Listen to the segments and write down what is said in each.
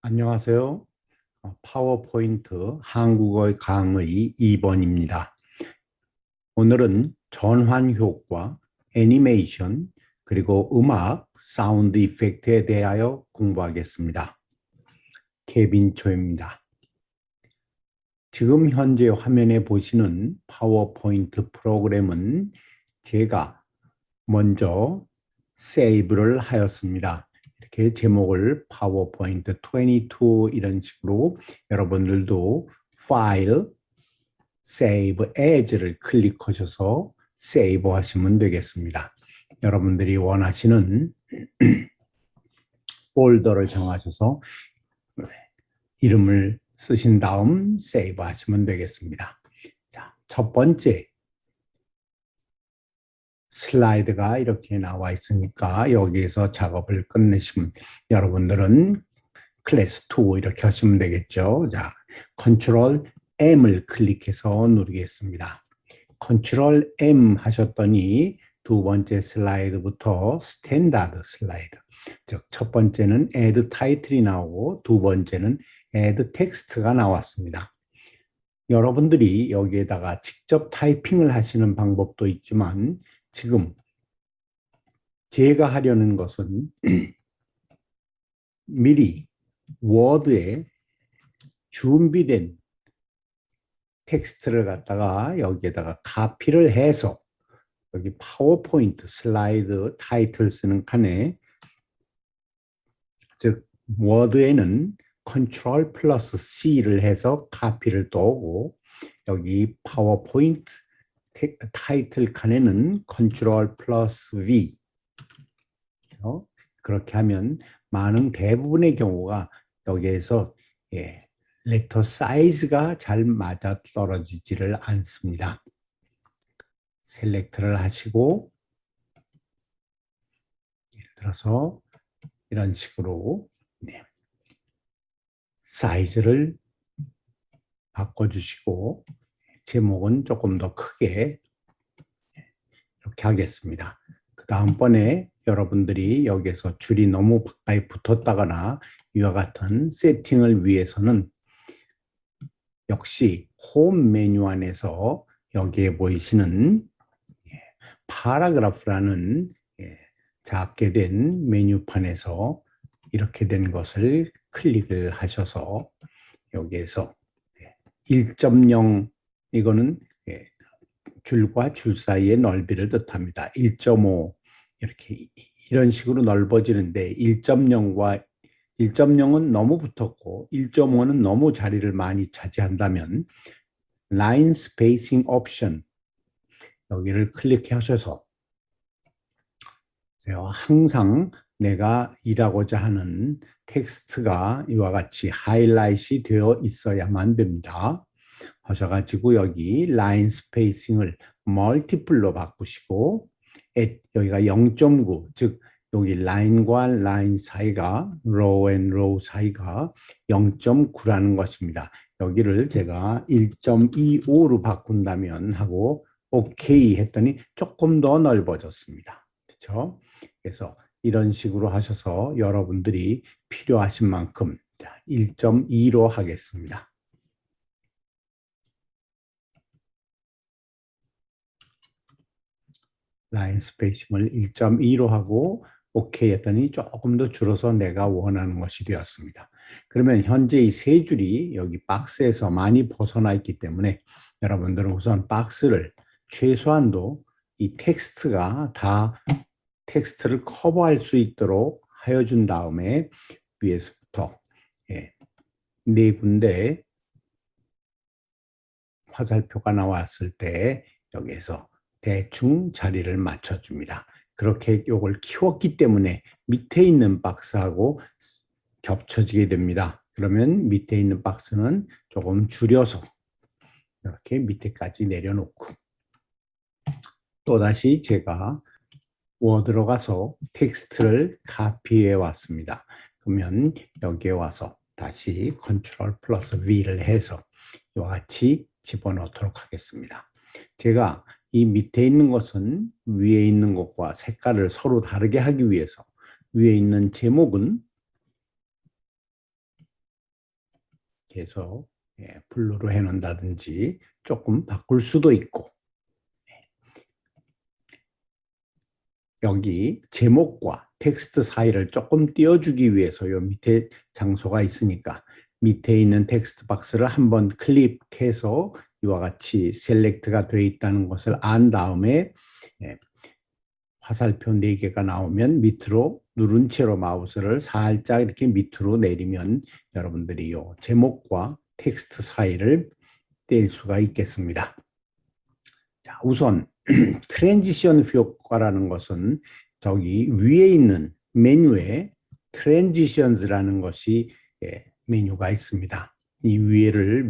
안녕하세요. 파워포인트 한국어 강의 2번입니다. 오늘은 전환 효과, 애니메이션, 그리고 음악, 사운드 이펙트에 대하여 공부하겠습니다. 케빈 초입니다. 지금 현재 화면에 보시는 파워포인트 프로그램은 제가 먼저 세이브를 하였습니다. 이렇게 제목을 파워포인트 22 이런 식으로 여러분들도 파일, 세이브 as를 클릭하셔서 세이브 하시면 되겠습니다. 여러분들이 원하시는 폴더를 정하셔서 이름을 쓰신 다음 세이브 하시면 되겠습니다. 자, 첫 번째 슬라이드가 이렇게 나와 있으니까 여기에서 작업을 끝내시면 여러분들은 클래스 2 이렇게 하시면 되겠죠. 자, 컨트롤 M을 클릭해서 누르겠습니다. 컨트롤 M 하셨더니 두 번째 슬라이드부터 스탠다드 슬라이드, 즉 첫 번째는 add title이 나오고 두 번째는 add text가 나왔습니다. 여러분들이 여기에다가 직접 타이핑을 하시는 방법도 있지만 지금 제가 하려는 것은 미리 워드에 준비된 텍스트를 갖다가 여기에다가 카피를 해서 여기 파워포인트 슬라이드 타이틀 쓰는 칸에, 즉 워드에는 컨트롤 플러스 C를 해서 카피를 떠오고 여기 파워포인트 타이틀 칸에는 컨트롤 플러스 V, 그렇게 하면 많은 대부분의 경우가 여기에서 레터 사이즈가 잘 맞아 떨어지지를 않습니다. 셀렉트를 하시고 예를 들어서 이런 식으로 사이즈를 바꿔주시고 제목은 조금 더 크게 이렇게 하겠습니다. 그 다음번에 여러분들이 여기서 줄이 너무 가까이 붙었다거나 이와 같은 세팅을 위해서는 역시 홈 메뉴 안에서 여기에 보이시는 파라그래프라는 작게 된 메뉴판에서 이렇게 된 것을 클릭을 하셔서 여기에서 1.0, 이거는 줄과 줄 사이의 넓이를 뜻합니다. 1.5 이렇게 이런 식으로 넓어지는데 1.0과 1.0은 너무 붙었고 1.5는 너무 자리를 많이 차지한다면 라인 스페이싱 옵션 여기를 클릭하셔서 항상 내가 일하고자 하는 텍스트가 이와 같이 하이라이트이 되어 있어야만 됩니다. 하셔가지고 여기 라인 스페이싱을 멀티플로 바꾸시고 여기가 0.9, 즉 여기 라인과 라인 사이가 row and row 사이가 0.9라는 것입니다. 여기를 제가 1.25로 바꾼다면 하고 오케이 했더니 조금 더 넓어졌습니다. 그렇죠? 그래서 이런 식으로 하셔서 여러분들이 필요하신 만큼 1.2로 하겠습니다. 라인 스페이싱을 1.2로 하고 오케이 했더니 조금 더 줄어서 내가 원하는 것이 되었습니다. 그러면 현재 이 세 줄이 여기 박스에서 많이 벗어나 있기 때문에 여러분들은 우선 박스를 최소한도 이 텍스트가 다 텍스트를 커버할 수 있도록 하여 준 다음에 위에서부터 네 군데 화살표가 나왔을 때 여기에서 대충 자리를 맞춰줍니다. 그렇게 이걸 키웠기 때문에 밑에 있는 박스하고 겹쳐지게 됩니다. 그러면 밑에 있는 박스는 조금 줄여서 이렇게 밑에까지 내려놓고 또다시 제가 워드로 가서 텍스트를 카피해 왔습니다. 그러면 여기에 와서 다시 컨트롤 플러스 V를 해서 이와 같이 집어넣도록 하겠습니다. 제가 이 밑에 있는 것은 위에 있는 것과 색깔을 서로 다르게 하기 위해서 위에 있는 제목은 계속 블루로 해놓는다든지 조금 바꿀 수도 있고, 여기 제목과 텍스트 사이를 조금 띄워주기 위해서 요 밑에 장소가 있으니까 밑에 있는 텍스트 박스를 한번 클릭해서 이와 같이 셀렉트가 되어 있다는 것을 안 다음에 화살표 4개가 나오면 밑으로 누른 채로 마우스를 살짝 이렇게 밑으로 내리면 여러분들이 요 제목과 텍스트 사이를 뗄 수가 있겠습니다. 자, 우선 트랜지션 효과라는 것은 저기 위에 있는 메뉴에 트랜지션즈라는 것이 메뉴가 있습니다. 이 위를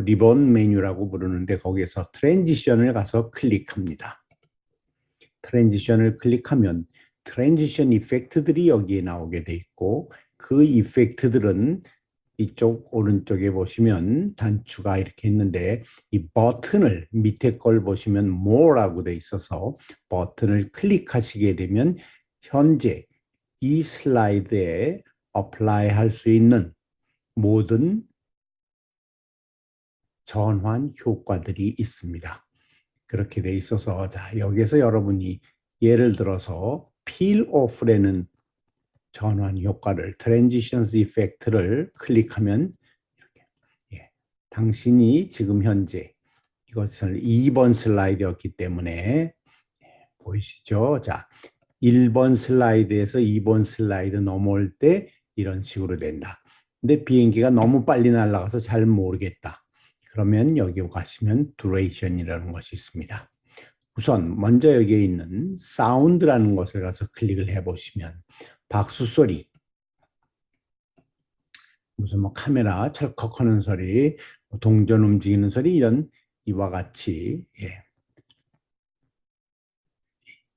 리본 메뉴라고 부르는데 거기에서 트랜지션을 가서 클릭합니다. 트랜지션을 클릭하면 트랜지션 이펙트들이 여기에 나오게 돼 있고 그 이펙트들은 이쪽 오른쪽에 보시면 단추가 이렇게 있는데 이 버튼을 밑에 걸 보시면 more라고 돼 있어서 버튼을 클릭하시게 되면 현재 이 슬라이드에 apply 할 수 있는 모든 전환 효과들이 있습니다. 그렇게 돼 있어서 자 여기에서 여러분이 예를 들어서 peel off라는 전환 효과를 transitions effect를 클릭하면 이렇게, 당신이 지금 현재 이것을 2번 슬라이드였기 때문에 보이시죠? 자, 1번 슬라이드에서 2번 슬라이드 넘어올 때 이런 식으로 된다. 근데 비행기가 너무 빨리 날아가서 잘 모르겠다. 그러면 여기 가시면 duration이라는 것이 있습니다. 우선 먼저 여기에 있는 사운드라는 것을 가서 클릭을 해보시면 박수 소리, 무슨 뭐 카메라 찰컥하는 소리, 동전 움직이는 소리 이런 이와 같이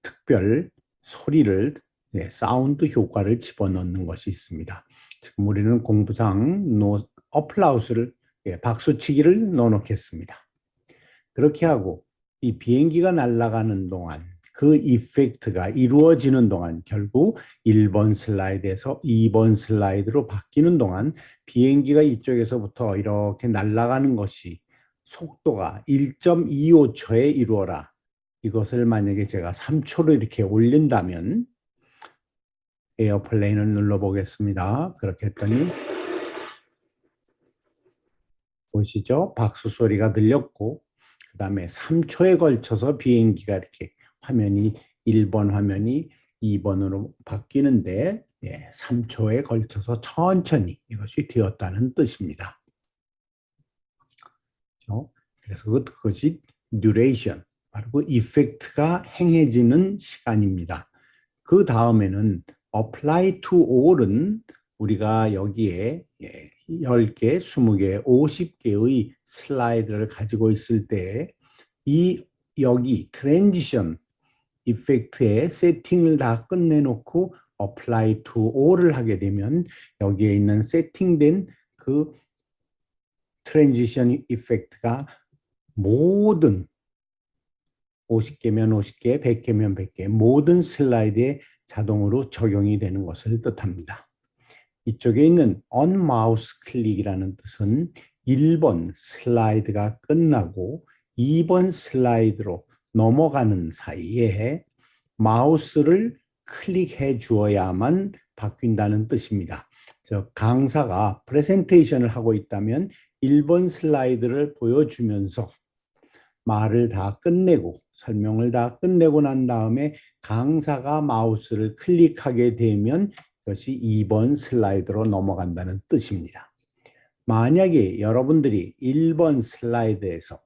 특별 소리를 사운드 효과를 집어넣는 것이 있습니다. 지금 우리는 공부상 어플라우스를 박수치기를 넣어놓겠습니다. 그렇게 하고 이 비행기가 날아가는 동안 그 이펙트가 이루어지는 동안 결국 1번 슬라이드에서 2번 슬라이드로 바뀌는 동안 비행기가 이쪽에서부터 이렇게 날아가는 것이 속도가 1.25초에 이루어라. 이것을 만약에 제가 3초로 이렇게 올린다면 에어플레인을 눌러보겠습니다. 그렇게 했더니 보시죠? 박수 소리가 들렸고 그 다음에 3초에 걸쳐서 비행기가 이렇게 화면이 1번 화면이 2번으로 바뀌는데 3초에 걸쳐서 천천히 이것이 되었다는 뜻입니다. 그래서 그것이 duration, 바로 그 이펙트가 행해지는 시간입니다. 그 다음에는 apply to all은 우리가 여기에 10개, 20개, 50개의 슬라이드를 가지고 있을 때 여기 트랜지션 이펙트의 세팅을 다 끝내놓고 apply to all을 하게 되면 여기에 있는 세팅된 그 트랜지션 이펙트가 모든 50개면 50개, 100개면 100개 모든 슬라이드에 자동으로 적용이 되는 것을 뜻합니다. 이쪽에 있는 on mouse 클릭이라는 뜻은 1번 슬라이드가 끝나고 2번 슬라이드로 넘어가는 사이에 마우스를 클릭해 주어야만 바뀐다는 뜻입니다. 강사가 프레젠테이션을 하고 있다면 1번 슬라이드를 보여주면서 말을 다 끝내고 설명을 다 끝내고 난 다음에 강사가 마우스를 클릭하게 되면 이것이 2번 슬라이드로 넘어간다는 뜻입니다. 만약에 여러분들이 1번 슬라이드에서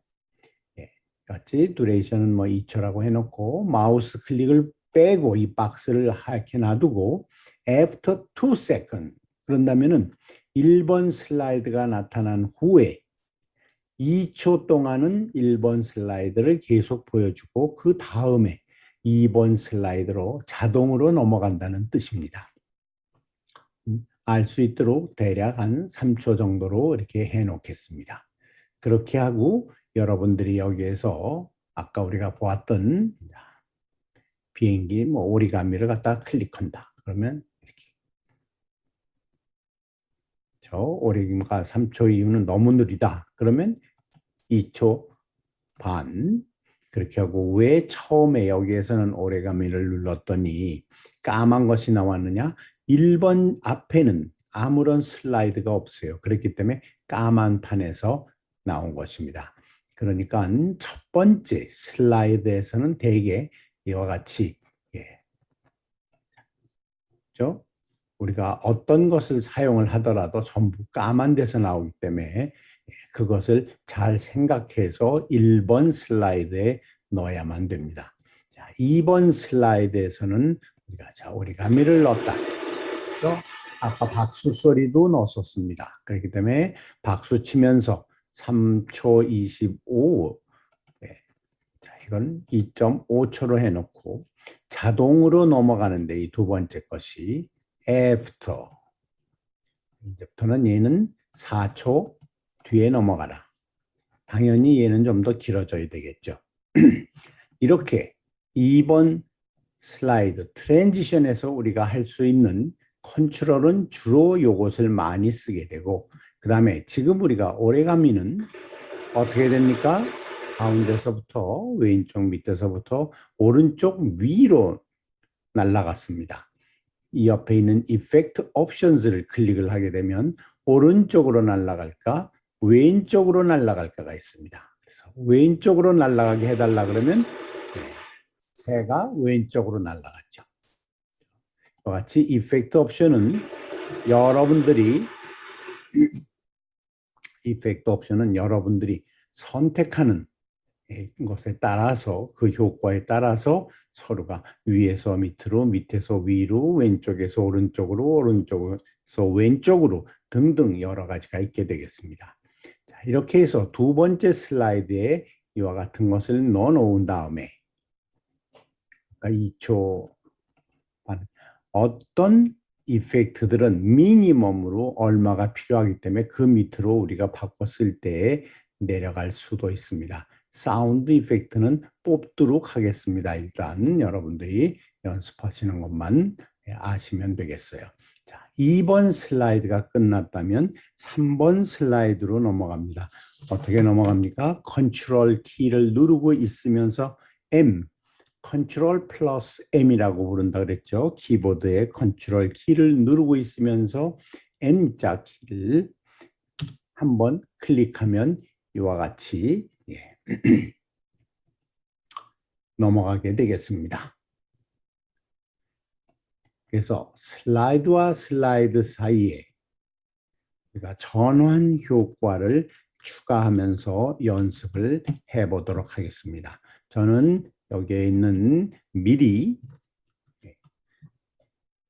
같이 듀레이션은 뭐 2초라고 해놓고 마우스 클릭을 빼고 이 박스를 이렇게 놔두고 after 2 seconds 그런다면은 1번 슬라이드가 나타난 후에 2초 동안은 1번 슬라이드를 계속 보여주고 그 다음에 2번 슬라이드로 자동으로 넘어간다는 뜻입니다. 알 수 있도록 대략 한 3초 정도로 이렇게 해놓겠습니다. 그렇게 하고 여러분들이 여기에서 아까 우리가 보았던 비행기 뭐 오리가미를 갖다 클릭한다. 그러면 이렇게 오래기가 3초 이후는 너무 느리다. 그러면 2초 반. 그렇게 하고 왜 처음에 여기에서는 오래가미를 눌렀더니 까만 것이 나왔느냐? 1번 앞에는 아무런 슬라이드가 없어요. 그렇기 때문에 까만 판에서 나온 것입니다. 그러니까 첫 번째 슬라이드에서는 대개 이와 같이 우리가 어떤 것을 사용을 하더라도 전부 까만 데서 나오기 때문에 그것을 잘 생각해서 1번 슬라이드에 넣어야만 됩니다. 자, 2번 슬라이드에서는 우리가 오리가미를 넣었다. 아까 박수 소리도 넣었었습니다. 그렇기 때문에 박수 치면서 3초 25, 자, 이건 2.5초로 해놓고 자동으로 넘어가는데 이 두 번째 것이 after. 이제부터는 얘는 4초 뒤에 넘어가라. 당연히 얘는 좀 더 길어져야 되겠죠. 이렇게 2번 슬라이드 트랜지션에서 우리가 할 수 있는 컨트롤은 주로 이것을 많이 쓰게 되고, 그 다음에 지금 우리가 오래가미는 어떻게 됩니까? 가운데서부터 왼쪽 밑에서부터 오른쪽 위로 날아갔습니다. 이 옆에 있는 Effect Options를 클릭을 하게 되면 오른쪽으로 날아갈까 왼쪽으로 날아갈까가 있습니다. 그래서 왼쪽으로 날아가게 해달라 그러면 새가 왼쪽으로 날아갔죠. 이와 같이 Effect Option은 여러분들이 선택하는 것에 따라서 그 효과에 따라서 서로가 위에서 밑으로, 밑에서 위로, 왼쪽에서 오른쪽으로, 오른쪽에서 왼쪽으로 등등 여러 가지가 있게 되겠습니다. 자, 이렇게 해서 두 번째 슬라이드에 이와 같은 것을 넣어 놓은 다음에 2초 반 어떤 이펙트들은 미니멈으로 얼마가 필요하기 때문에 그 밑으로 우리가 바꿨을 때 내려갈 수도 있습니다. 사운드 이펙트는 뽑도록 하겠습니다. 일단 여러분들이 연습하시는 것만 아시면 되겠어요. 자, 2번 슬라이드가 끝났다면 3번 슬라이드로 넘어갑니다. 어떻게 넘어갑니까? 컨트롤 키를 누르고 있으면서 M, 컨트롤 플러스 M이라고 부른다 그랬죠. 키보드에 컨트롤 키를 누르고 있으면서 M자 키를 한번 클릭하면 이와 같이 넘어가게 되겠습니다. 그래서 슬라이드와 슬라이드 사이에 우리가 전환 효과를 추가하면서 연습을 해보도록 하겠습니다. 저는 여기에 있는 미리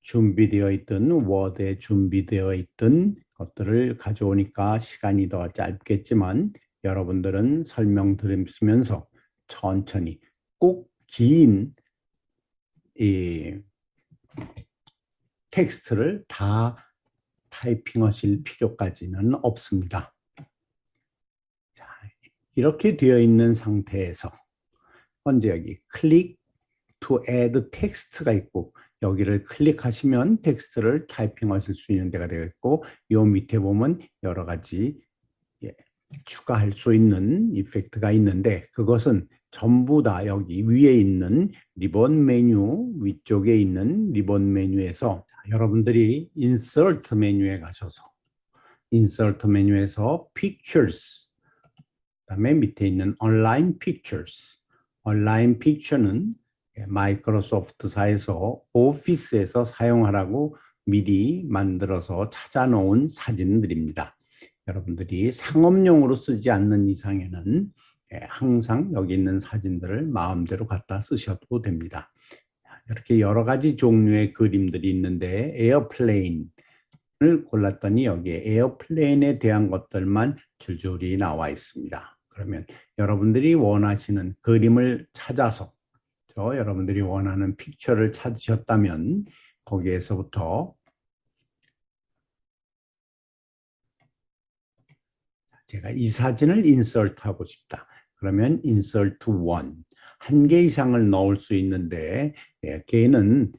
준비되어 있던 워드에 준비되어 있던 것들을 가져오니까 시간이 더 짧겠지만 여러분들은 설명드리면서 천천히 꼭 긴 텍스트를 다 타이핑하실 필요까지는 없습니다. 자, 이렇게 되어 있는 상태에서 현재 여기 클릭 to add 텍스트가 있고 여기를 클릭하시면 텍스트를 타이핑하실 수 있는 데가 되겠고 이 밑에 보면 여러 가지 추가할 수 있는 이펙트가 있는데 그것은 전부 다 여기 위에 있는 리본 메뉴 위쪽에 있는 리본 메뉴에서 여러분들이 인서트 메뉴에 가셔서 인서트 메뉴에서 Pictures 그다음에 밑에 있는 Align Pictures Align Picture는 마이크로소프트사에서 오피스에서 사용하라고 미리 만들어서 찾아놓은 사진들입니다. 여러분들이 상업용으로 쓰지 않는 이상에는 항상 여기 있는 사진들을 마음대로 갖다 쓰셔도 됩니다. 이렇게 여러 가지 종류의 그림들이 있는데 에어플레인을 골랐더니 여기에 에어플레인에 대한 것들만 줄줄이 나와 있습니다. 그러면 여러분들이 원하시는 그림을 찾아서 여러분들이 원하는 픽처를 찾으셨다면 거기에서부터 제가 이 사진을 인서트하고 싶다. 그러면 인서트 1, 한 개 이상을 넣을 수 있는데 걔는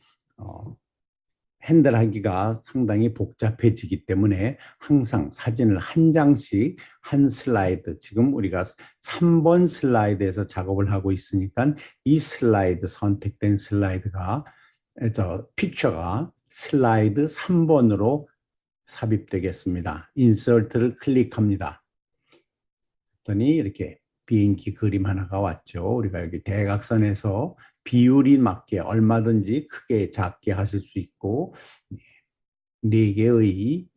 핸들하기가 상당히 복잡해지기 때문에 항상 사진을 한 장씩 한 슬라이드, 지금 우리가 3번 슬라이드에서 작업을 하고 있으니까 이 슬라이드, 선택된 슬라이드가, 픽처가 슬라이드 3번으로 삽입되겠습니다. 인서트를 클릭합니다. 그랬더니 이렇게 비행기 그림 하나가 왔죠. 우리가 여기 대각선에서 비율이 맞게 얼마든지 크게 작게 하실 수 있고, 네 개의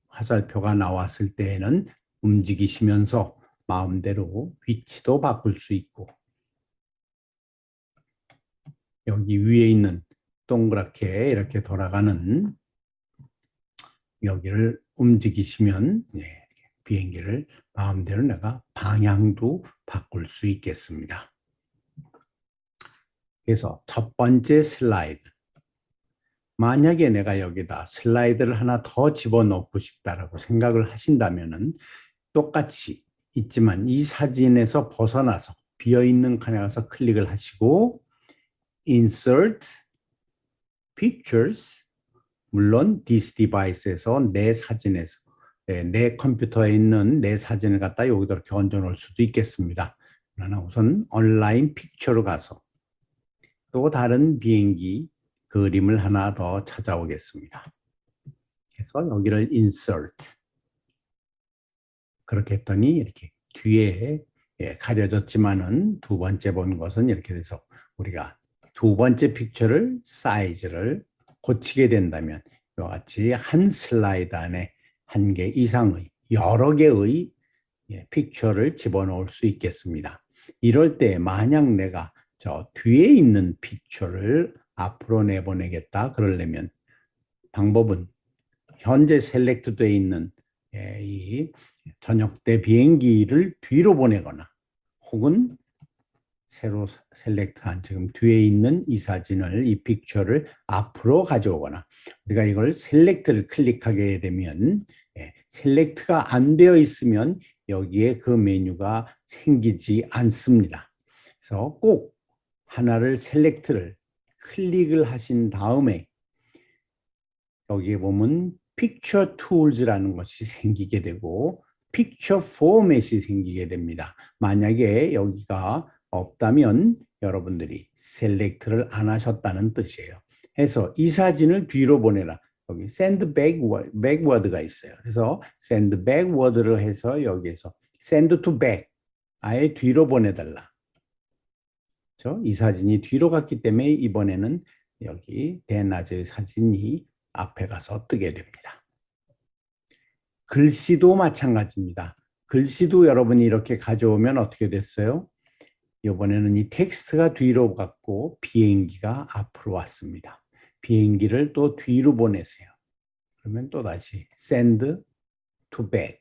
화살표가 나왔을 때에는 움직이시면서 마음대로 위치도 바꿀 수 있고, 여기 위에 있는 동그랗게 이렇게 돌아가는 여기를 움직이시면 비행기를 마음대로 내가 방향도 바꿀 수 있겠습니다. 그래서 첫 번째 슬라이드. 만약에 내가 여기다 슬라이드를 하나 더 집어넣고 싶다라고 생각을 하신다면은 똑같이 있지만 이 사진에서 벗어나서 비어있는 칸에 가서 클릭을 하시고 Insert Pictures, 물론 This Device에서 내 사진에서 내 컴퓨터에 있는 내 사진을 갖다 여기다 이렇게 얹어 놓을 수도 있겠습니다. 그러나 우선 온라인 픽처로 가서 또 다른 비행기 그림을 하나 더 찾아오겠습니다. 그래서 여기를 insert. 그렇게 했더니 이렇게 뒤에 가려졌지만은 두 번째 본 것은 이렇게 돼서 우리가 두 번째 픽처를 사이즈를 고치게 된다면 이와 같이 한 슬라이드 안에 한 개 이상의 여러 개의 픽처를 집어넣을 수 있겠습니다. 이럴 때 만약 내가 저 뒤에 있는 픽처를 앞으로 내보내겠다 그러려면 방법은 현재 셀렉트되어 있는 이 저녁때 비행기를 뒤로 보내거나 혹은 새로 셀렉트한 지금 뒤에 있는 이 사진을, 이 픽처를 앞으로 가져오거나, 우리가 이걸 셀렉트를 클릭하게 되면 셀렉트가 안 되어 있으면 여기에 그 메뉴가 생기지 않습니다. 그래서 꼭 하나를 셀렉트를 클릭을 하신 다음에 여기에 보면 픽처 툴즈라는 것이 생기게 되고 픽처 포맷이 생기게 됩니다. 만약에 여기가 없다면 여러분들이 셀렉트를 안 하셨다는 뜻이에요. 해서 이 사진을 뒤로 보내라. 여기 send backward가 있어요. 그래서 send backward를 해서 여기에서 send to back, 아예 뒤로 보내달라. 그렇죠? 이 사진이 뒤로 갔기 때문에 이번에는 여기 대낮의 사진이 앞에 가서 뜨게 됩니다. 글씨도 마찬가지입니다. 글씨도 여러분이 이렇게 가져오면 어떻게 됐어요? 이번에는 이 텍스트가 뒤로 갔고 비행기가 앞으로 왔습니다. 비행기를 또 뒤로 보내세요. 그러면 또 다시 send to back.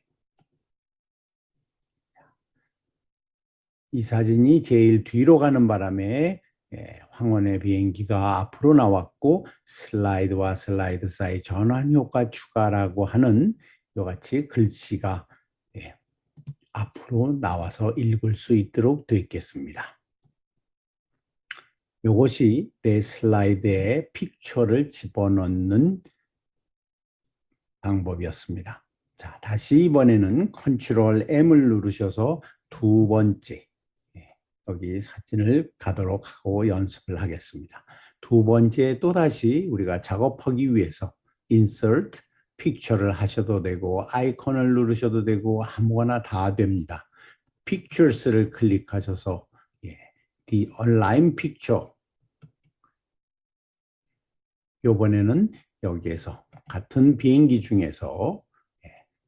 이 사진이 제일 뒤로 가는 바람에 황혼의 비행기가 앞으로 나왔고 슬라이드와 슬라이드 사이 전환 효과 추가라고 하는 이같이 글씨가 앞으로 나와서 읽을 수 있도록 되어 있겠습니다. 이것이 내 슬라이드에 픽처를 집어넣는 방법이었습니다. 자, 다시 이번에는 컨트롤 M을 누르셔서 두 번째 여기 사진을 가도록 하고 연습을 하겠습니다. 두 번째 또다시 우리가 작업하기 위해서 insert 픽처를 하셔도 되고 아이콘을 누르셔도 되고 아무거나 다 됩니다. pictures를 클릭하셔서 the align picture, 이번에는 여기에서 같은 비행기 중에서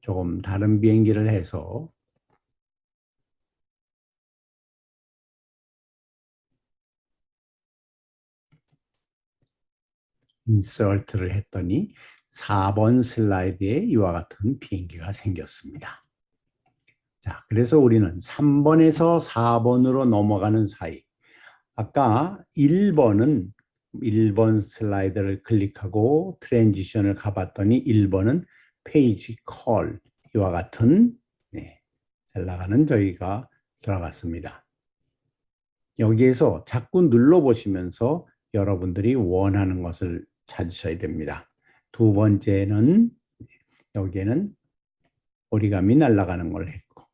조금 다른 비행기를 해서 인서트를 했더니 4번 슬라이드에 이와 같은 비행기가 생겼습니다. 자, 그래서 우리는 3번에서 4번으로 넘어가는 사이, 아까 1번은 1번 슬라이드를 클릭하고 트랜지션을 가봤더니 1번은 페이지 컬, 이와 같은 잘 나가는 저희가 들어갔습니다. 여기에서 자꾸 눌러보시면서 여러분들이 원하는 것을 찾으셔야 됩니다. 두 번째는 여기에는 오리감이 날아가는 걸 했고,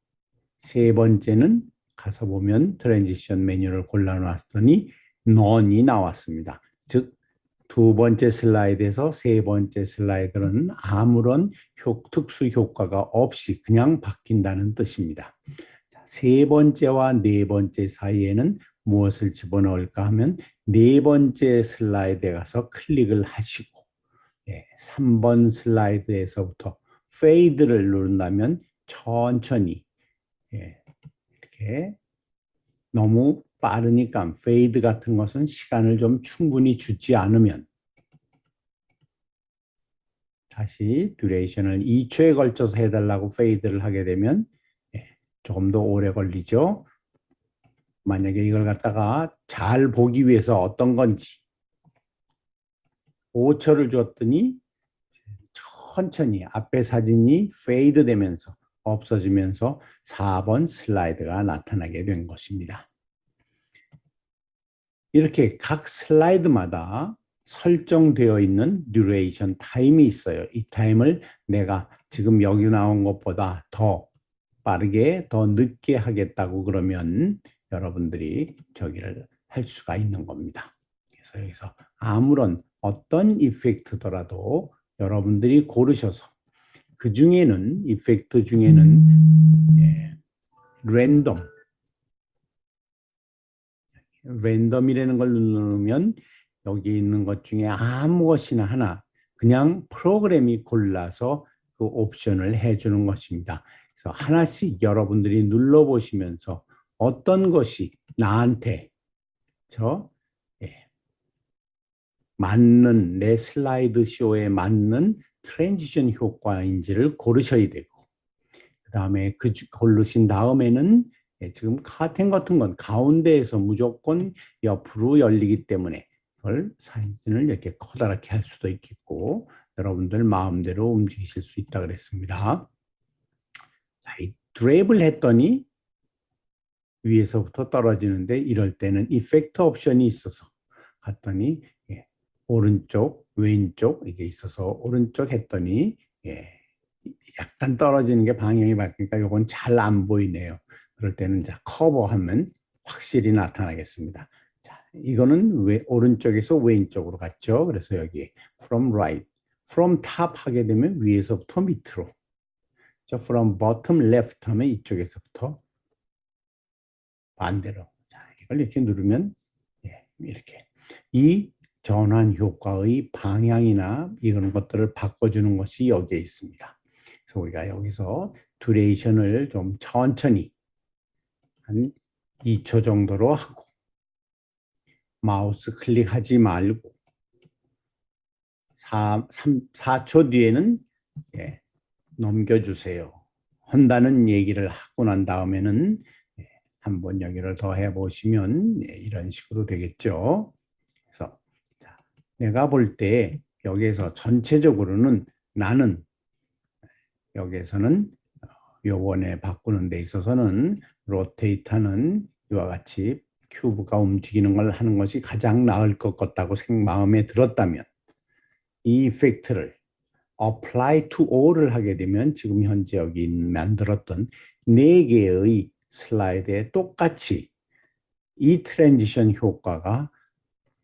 세 번째는 가서 보면 트랜지션 메뉴를 골라놨더니 none이 나왔습니다. 즉, 두 번째 슬라이드에서 세 번째 슬라이드는 아무런 특수 효과가 없이 그냥 바뀐다는 뜻입니다. 세 번째와 네 번째 사이에는 무엇을 집어넣을까 하면 네 번째 슬라이드에 가서 클릭을 하시고 3번 슬라이드에서부터 페이드를 누른다면 천천히 이렇게 너무 빠르니까 페이드 같은 것은 시간을 좀 충분히 주지 않으면 다시 듀레이션을 2초에 걸쳐서 해달라고 페이드를 하게 되면 조금 더 오래 걸리죠. 만약에 이걸 갖다가 잘 보기 위해서 어떤 건지 5초를 줬더니 천천히 앞에 사진이 페이드 되면서 없어지면서 4번 슬라이드가 나타나게 된 것입니다. 이렇게 각 슬라이드마다 설정되어 있는 듀레이션 타임이 있어요. 이 타임을 내가 지금 여기 나온 것보다 더 빠르게 더 늦게 하겠다고 그러면 여러분들이 저기를 할 수가 있는 겁니다. 그래서 여기서 아무런 어떤 이펙트더라도 여러분들이 고르셔서 그 중에는 이펙트 중에는 랜덤이라는 걸 누르면 여기 있는 것 중에 아무것이나 하나 그냥 프로그램이 골라서 그 옵션을 해주는 것입니다. 그래서 하나씩 여러분들이 눌러보시면서 어떤 것이 나한테 맞는 내 슬라이드 쇼에 맞는 트랜지션 효과인지를 고르셔야 되고 그 다음에 고르신 다음에는 지금 카텐 같은 건 가운데에서 무조건 옆으로 열리기 때문에 그걸 사진을 이렇게 커다랗게 할 수도 있겠고 여러분들 마음대로 움직이실 수 있다 그랬습니다. 자, 이 드래그를 했더니 위에서부터 떨어지는데 이럴 때는 이펙트 옵션이 있어서 갔더니 오른쪽, 왼쪽 이게 있어서 오른쪽 했더니 약간 떨어지는 게 방향이 바뀌니까 이건 잘 안 보이네요. 그럴 때는 자 커버하면 확실히 나타나겠습니다. 자, 이거는 오른쪽에서 왼쪽으로 갔죠. 그래서 여기 from right, from top 하게 되면 위에서부터 밑으로. 저 from bottom left 하면 이쪽에서부터 반대로. 자, 이걸 이렇게 누르면 이렇게 이 전환 효과의 방향이나 이런 것들을 바꿔주는 것이 여기에 있습니다. 그래서 우리가 여기서 듀레이션을 좀 천천히 한 2초 정도로 하고 마우스 클릭하지 말고 4초 뒤에는 넘겨주세요. 한다는 얘기를 하고 난 다음에는 한번 여기를 더 해보시면 이런 식으로 되겠죠. 그래서 내가 볼 때 여기에서 전체적으로는 나는 여기에서는 요번에 바꾸는 데 있어서는 로테이트하는 이와 같이 큐브가 움직이는 걸 하는 것이 가장 나을 것 같다고 마음에 들었다면 이 이펙트를 apply to all을 하게 되면 지금 현재 여기 만들었던 4개의 슬라이드에 똑같이 이 트랜지션 효과가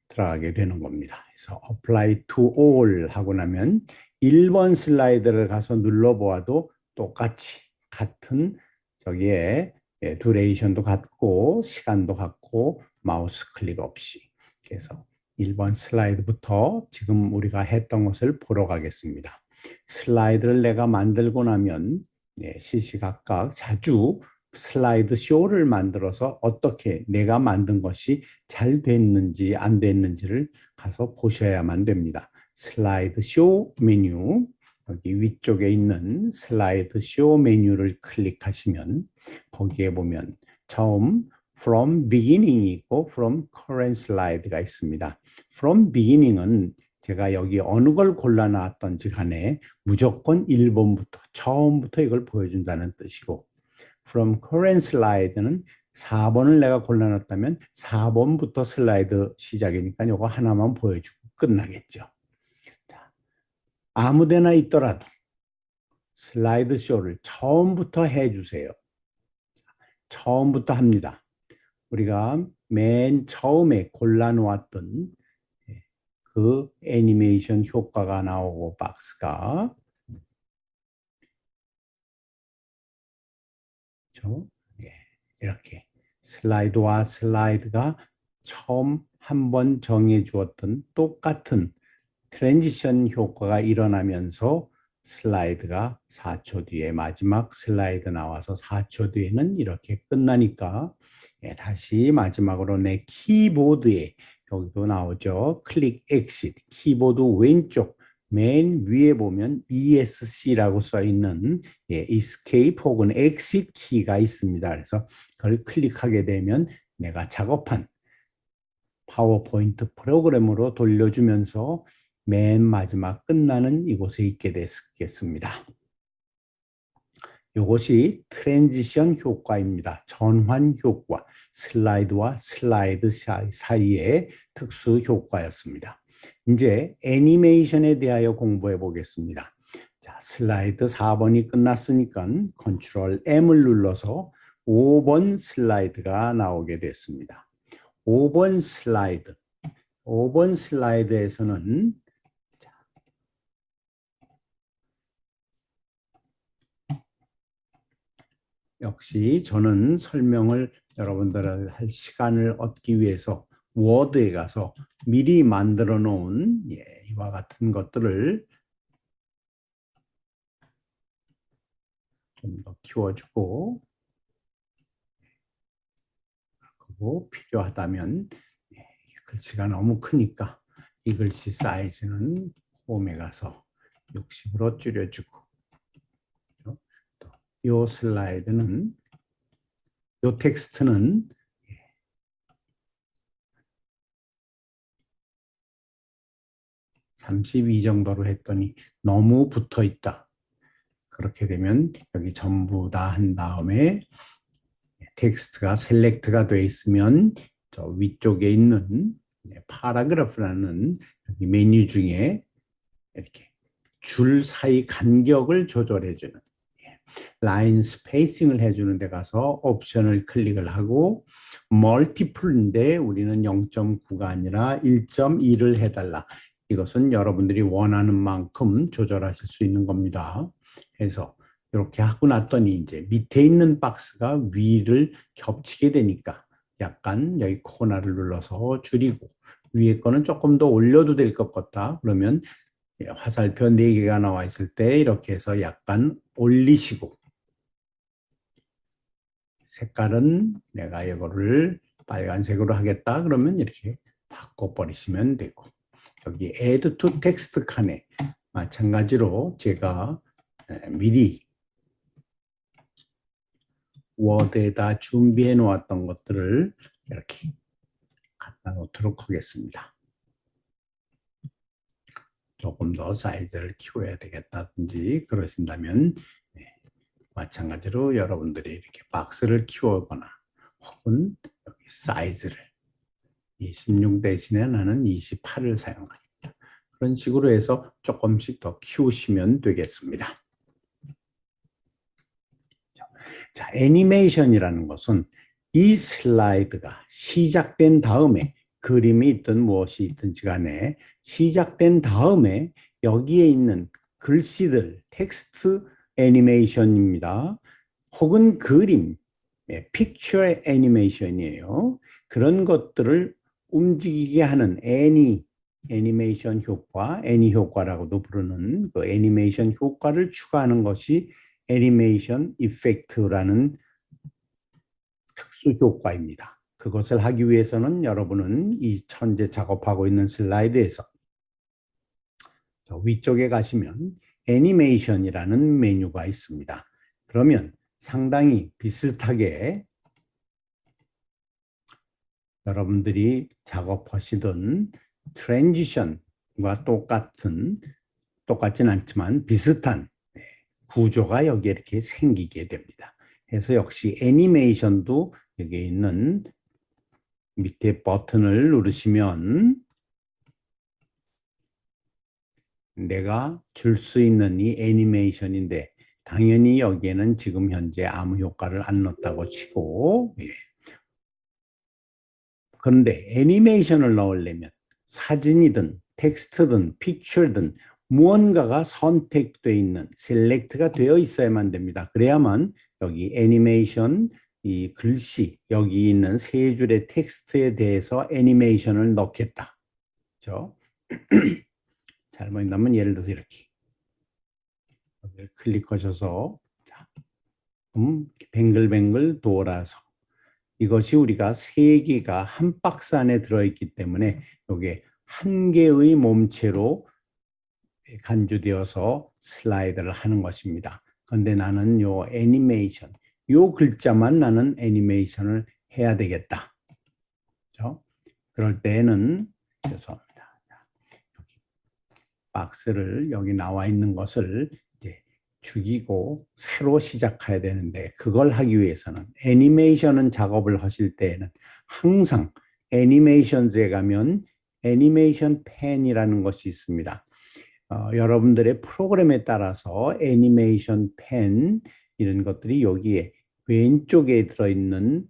들어가게 되는 겁니다. 그래서 apply to all 하고 나면 1번 슬라이드를 가서 눌러보아도 똑같이 같은 저기에 듀레이션도 같고 시간도 같고 마우스 클릭 없이 그래서 1번 슬라이드부터 지금 우리가 했던 것을 보러 가겠습니다. 슬라이드를 내가 만들고 나면 시시각각 자주 슬라이드 쇼를 만들어서 어떻게 내가 만든 것이 잘 됐는지 안 됐는지를 가서 보셔야만 됩니다. 슬라이드 쇼 메뉴 여기 위쪽에 있는 슬라이드 쇼 메뉴를 클릭하시면 거기에 보면 처음 from beginning이 있고 from current slide가 있습니다. from beginning은 제가 여기 어느 걸 골라놨던지 간에 무조건 1번부터 처음부터 이걸 보여준다는 뜻이고 from current slide는 4번을 내가 골라놨다면 4번부터 슬라이드 시작이니까 이거 하나만 보여주고 끝나겠죠. 아무데나 있더라도 슬라이드 쇼를 처음부터 해주세요. 처음부터 합니다. 우리가 맨 처음에 골라놓았던 그 애니메이션 효과가 나오고 박스가 그렇죠? 이렇게 슬라이드와 슬라이드가 처음 한번 정해 주었던 똑같은 트랜지션 효과가 일어나면서 슬라이드가 4초 뒤에 마지막 슬라이드 나와서 4초 뒤에는 이렇게 끝나니까 다시 마지막으로 내 키보드에 여기도 나오죠. 클릭 엑싯 키보드 왼쪽 맨 위에 보면 ESC라고 써 있는 Escape 혹은 Exit 키가 있습니다. 그래서 그걸 클릭하게 되면 내가 작업한 파워포인트 프로그램으로 돌려주면서 맨 마지막 끝나는 이곳에 있게 됐겠습니다. 이것이 트랜지션 효과입니다. 전환 효과, 슬라이드와 슬라이드 사이의 특수 효과였습니다. 이제 애니메이션에 대하여 공부해 보겠습니다. 자, 슬라이드 4번이 끝났으니까 컨트롤 M을 눌러서 5번 슬라이드가 나오게 됐습니다. 5번 슬라이드. 5번 슬라이드에서는 역시 저는 설명을 여러분들 할 시간을 얻기 위해서 워드에 가서 미리 만들어 놓은 이와 같은 것들을 좀 더 키워주고 그리고 필요하다면 글씨가 너무 크니까 이 글씨 사이즈는 홈에 가서 60으로 줄여주고 또 이 슬라이드는 이 텍스트는 32 정도로 했더니 너무 붙어 있다. 그렇게 되면 여기 전부 다 한 다음에 텍스트가 셀렉트가 되어 있으면 저 위쪽에 있는 파라그래프라는 메뉴 중에 이렇게 줄 사이 간격을 조절해주는 라인 스페이싱을 해주는 데 가서 옵션을 클릭을 하고 멀티플인데 우리는 0.9가 아니라 1.2를 해달라. 이것은 여러분들이 원하는 만큼 조절하실 수 있는 겁니다. 그래서 이렇게 하고 났더니 이제 밑에 있는 박스가 위를 겹치게 되니까 약간 여기 코너를 눌러서 줄이고 위에 거는 조금 더 올려도 될 것 같다. 그러면 화살표 4개가 나와 있을 때 이렇게 해서 약간 올리시고 색깔은 내가 이거를 빨간색으로 하겠다. 그러면 이렇게 바꿔버리시면 되고 여기 Add to Text 칸에 마찬가지로 제가 미리 워드에다 준비해 놓았던 것들을 이렇게 갖다 놓도록 하겠습니다. 조금 더 사이즈를 키워야 되겠다든지 그러신다면 마찬가지로 여러분들이 이렇게 박스를 키우거나 혹은 여기 사이즈를 26 대신에 나는 28을 사용하겠다. 그런 식으로 해서 조금씩 더 키우시면 되겠습니다. 자, 애니메이션이라는 것은 이 슬라이드가 시작된 다음에 그림이 있든 무엇이 있든지 간에 시작된 다음에 여기에 있는 글씨들, 텍스트 애니메이션입니다. 혹은 그림, 픽처 애니메이션이에요. 그런 것들을 움직이게 하는 애니메이션 효과, 애니 효과라고도 부르는 그 애니메이션 효과를 추가하는 것이 애니메이션 이펙트라는 특수 효과입니다. 그것을 하기 위해서는 여러분은 이 현재 작업하고 있는 슬라이드에서 위쪽에 가시면 애니메이션이라는 메뉴가 있습니다. 그러면 상당히 비슷하게 여러분들이 작업하시던 트랜지션과 똑같진 않지만 비슷한 구조가 여기에 이렇게 생기게 됩니다. 그래서 역시 애니메이션도 여기 있는 밑에 버튼을 누르시면 내가 줄 수 있는 이 애니메이션인데 당연히 여기에는 지금 현재 아무 효과를 안 넣었다고 치고 예. 그런데 애니메이션을 넣으려면 사진이든 텍스트든 픽처든 무언가가 선택되어 있는 셀렉트가 되어 있어야만 됩니다. 그래야만 여기 애니메이션 이 글씨 여기 있는 세 줄의 텍스트에 대해서 애니메이션을 넣겠다. 그렇죠? 잘못 넣으면 예를 들어서 이렇게 여기를 클릭하셔서 자, 뱅글뱅글 돌아서 이것이 우리가 세 개가 한 박스 안에 들어있기 때문에 이게 한 개의 몸체로 간주되어서 슬라이드를 하는 것입니다. 그런데 나는 요 애니메이션, 요 글자만 나는 애니메이션을 해야 되겠다. 그렇죠? 그럴 때는 죄송합니다. 여기 박스를 여기 나와 있는 것을 이제 죽이고 새로 시작해야 되는데 그걸 하기 위해서는 애니메이션은 작업을 하실 때에는 항상 애니메이션즈에 가면 애니메이션 펜이라는 것이 있습니다. 여러분들의 프로그램에 따라서 애니메이션 펜 이런 것들이 여기에 왼쪽에 들어있는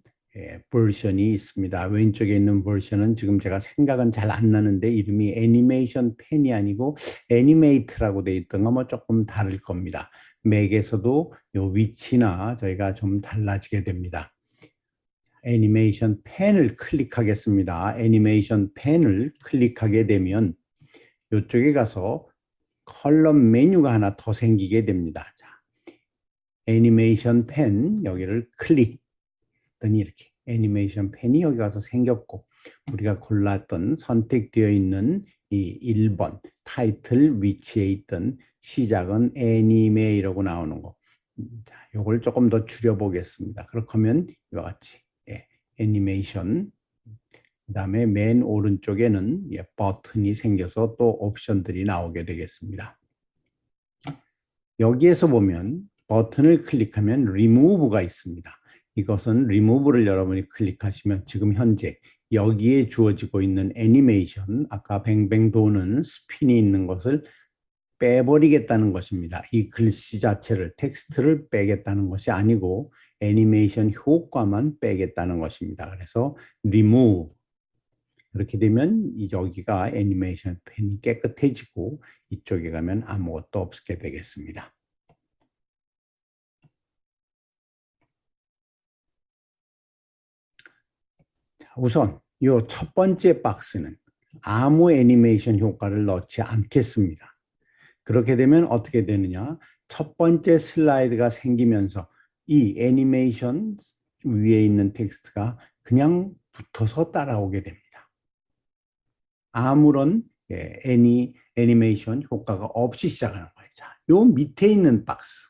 버전이 있습니다. 왼쪽에 있는 버전은 지금 제가 생각은 잘 안 나는데 이름이 애니메이션 펜이 아니고 애니메이트라고 되어 있던가 뭐 조금 다를 겁니다. 맥에서도 요 위치나 저희가 좀 달라지게 됩니다. 애니메이션 펜을 클릭하겠습니다. 애니메이션 펜을 클릭하게 되면 이쪽에 가서 컬럼 메뉴가 하나 더 생기게 됩니다. 자, 애니메이션 펜 여기를 클릭 했더니 이렇게 애니메이션 펜이 여기 가서 생겼고 우리가 골랐던 선택되어 있는 이 1번 타이틀 위치에 있던 시작은 애니메이라고 나오는 거. 자, 요걸 조금 더 줄여 보겠습니다. 그렇게 하면 이와 같이 애니메이션 그다음에 맨 오른쪽에는 버튼이 생겨서 또 옵션들이 나오게 되겠습니다. 여기에서 보면 버튼을 클릭하면 Remove가 있습니다. 이것은 Remove를 여러분이 클릭하시면 지금 현재 여기에 주어지고 있는 애니메이션, 아까 뱅뱅 도는 스핀이 있는 것을 빼버리겠다는 것입니다. 이 글씨 자체를, 텍스트를 빼겠다는 것이 아니고 애니메이션 효과만 빼겠다는 것입니다. 그래서 Remove 이렇게 되면 여기가 애니메이션 펜이 깨끗해지고 이쪽에 가면 아무것도 없게 되겠습니다. 우선 이 첫 번째 박스는 아무 애니메이션 효과를 넣지 않겠습니다. 그렇게 되면 어떻게 되느냐? 첫 번째 슬라이드가 생기면서 이 애니메이션 위에 있는 텍스트가 그냥 붙어서 따라오게 됩니다. 아무런 애니메이션 효과가 없이 시작하는 거예요. 자, 요 밑에 있는 박스.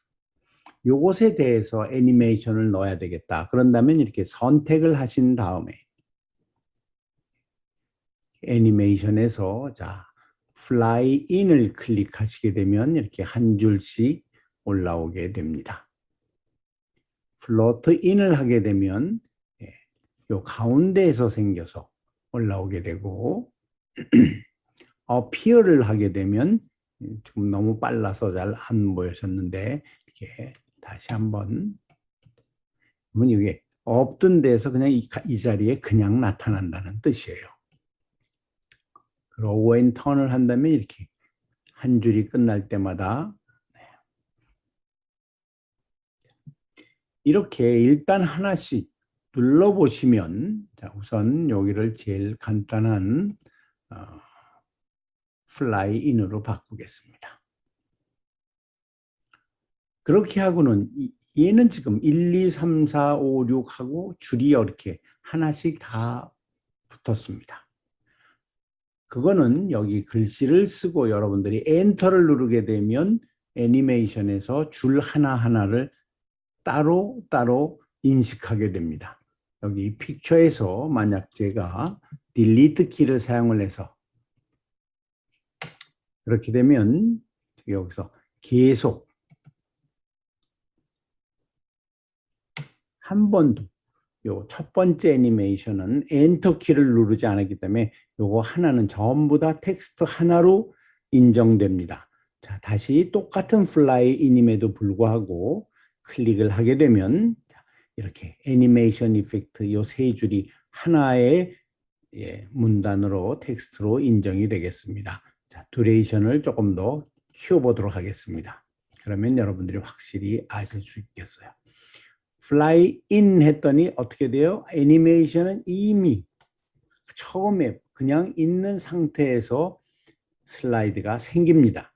요것에 대해서 애니메이션을 넣어야 되겠다. 그런다면 이렇게 선택을 하신 다음에 애니메이션에서 자, fly in을 클릭하시게 되면 이렇게 한 줄씩 올라오게 됩니다. float in을 하게 되면 요 가운데에서 생겨서 올라오게 되고 appear를 하게 되면 좀 너무 빨라서 잘 안 보여졌는데 이렇게 다시 한번 그러면 이게 없던 데서 그냥 이 자리에 그냥 나타난다는 뜻이에요. 그리고 when turn을 한다면 이렇게 한 줄이 끝날 때마다 이렇게 일단 하나씩 눌러보시면 자, 우선 여기를 제일 간단한 fly in으로 바꾸겠습니다. 그렇게 하고는 얘는 지금 1, 2, 3, 4, 5, 6 하고 줄이 이렇게 하나씩 다 붙었습니다. 그거는 여기 글씨를 쓰고 여러분들이 엔터를 누르게 되면 애니메이션에서 줄 하나하나를 따로 인식하게 됩니다. 여기 픽처에서 만약 제가 딜리트 키를 사용을 해서 그렇게 되면 여기서 계속 한 번도 요 첫 번째 애니메이션은 엔터 키를 누르지 않았기 때문에 요거 하나는 전부 다 텍스트 하나로 인정됩니다. 자, 다시 똑같은 플라이인임에도 불구하고 클릭을 하게 되면 이렇게 애니메이션 이펙트 이 세 줄이 하나의 문단으로 텍스트로 인정이 되겠습니다. 자, 듀레이션을 조금 더 키워보도록 하겠습니다. 그러면 여러분들이 확실히 아실 수 있겠어요. fly in 했더니 어떻게 돼요? 애니메이션은 이미 처음에 그냥 있는 상태에서 슬라이드가 생깁니다.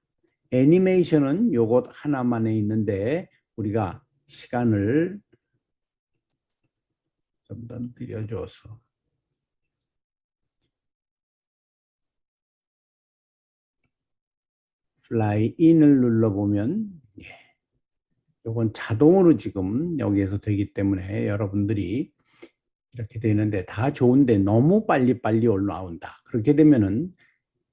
애니메이션은 요것 하나만에 있는데 우리가 시간을 좀 더 늘려줘서 fly in을 눌러보면 요건 자동으로 지금 여기에서 되기 때문에 여러분들이 이렇게 되는데 다 좋은데 너무 빨리빨리 올라온다. 그렇게 되면은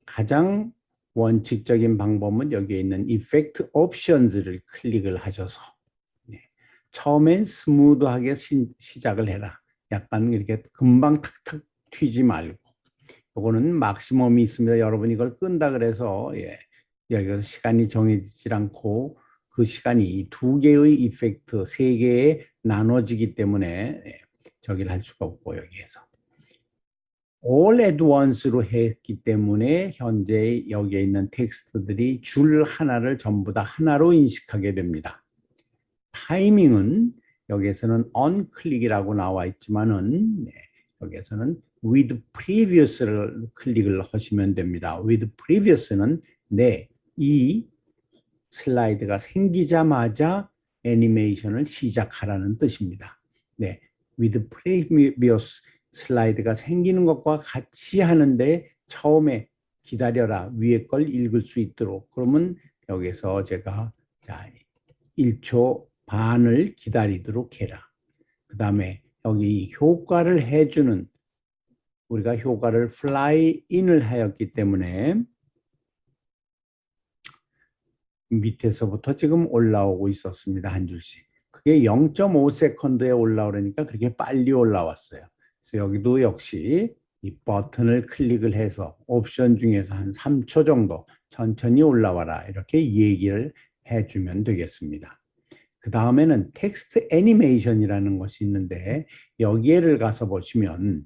가장 원칙적인 방법은 여기에 있는 Effect Options를 클릭을 하셔서 처음엔 스무드하게 시작을 해라. 약간 이렇게 금방 탁탁 튀지 말고 요거는 막시멈이 있습니다. 여러분 이걸 끈다 그래서 여기서 시간이 정해지지 않고 그 시간이 두 개의 이펙트, 세 개에 나눠지기 때문에 저기를 할 수가 없고 여기에서 all at once로 했기 때문에 현재 여기에 있는 텍스트들이 줄 하나를 전부 다 하나로 인식하게 됩니다. 타이밍은 여기에서는 on click이라고 나와 있지만은 여기에서는 with previous를 클릭을 하시면 됩니다. with previous는 이 슬라이드가 생기자마자 애니메이션을 시작하라는 뜻입니다. with previous 슬라이드가 생기는 것과 같이 하는데 처음에 기다려라 위에 걸 읽을 수 있도록 그러면 여기서 제가 1초 반을 기다리도록 해라. 그 다음에 여기 효과를 해주는 우리가 효과를 fly in을 하였기 때문에 밑에서부터 지금 올라오고 있었습니다. 한 줄씩. 그게 0.5세컨드에 올라오려니까 그렇게 빨리 올라왔어요. 그래서 여기도 역시 이 버튼을 클릭을 해서 옵션 중에서 한 3초 정도 천천히 올라와라 이렇게 얘기를 해주면 되겠습니다. 그 다음에는 텍스트 애니메이션이라는 것이 있는데 여기에를 가서 보시면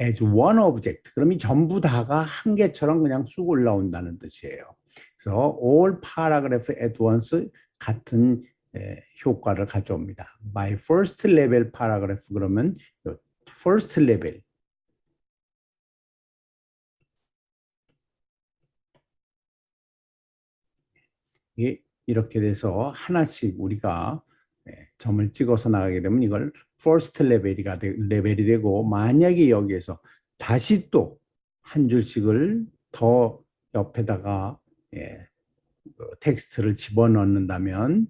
as one object 그럼 이 전부 다가 한 개처럼 그냥 쑥 올라온다는 뜻이에요. 그래서 all paragraph at once 같은 효과를 가져옵니다. by first level paragraph 그러면 first level 이렇게 돼서 하나씩 우리가 점을 찍어서 나가게 되면 이걸 first 레벨이 되고 만약에 여기에서 다시 또 한 줄씩을 더 옆에다가 텍스트를 집어넣는다면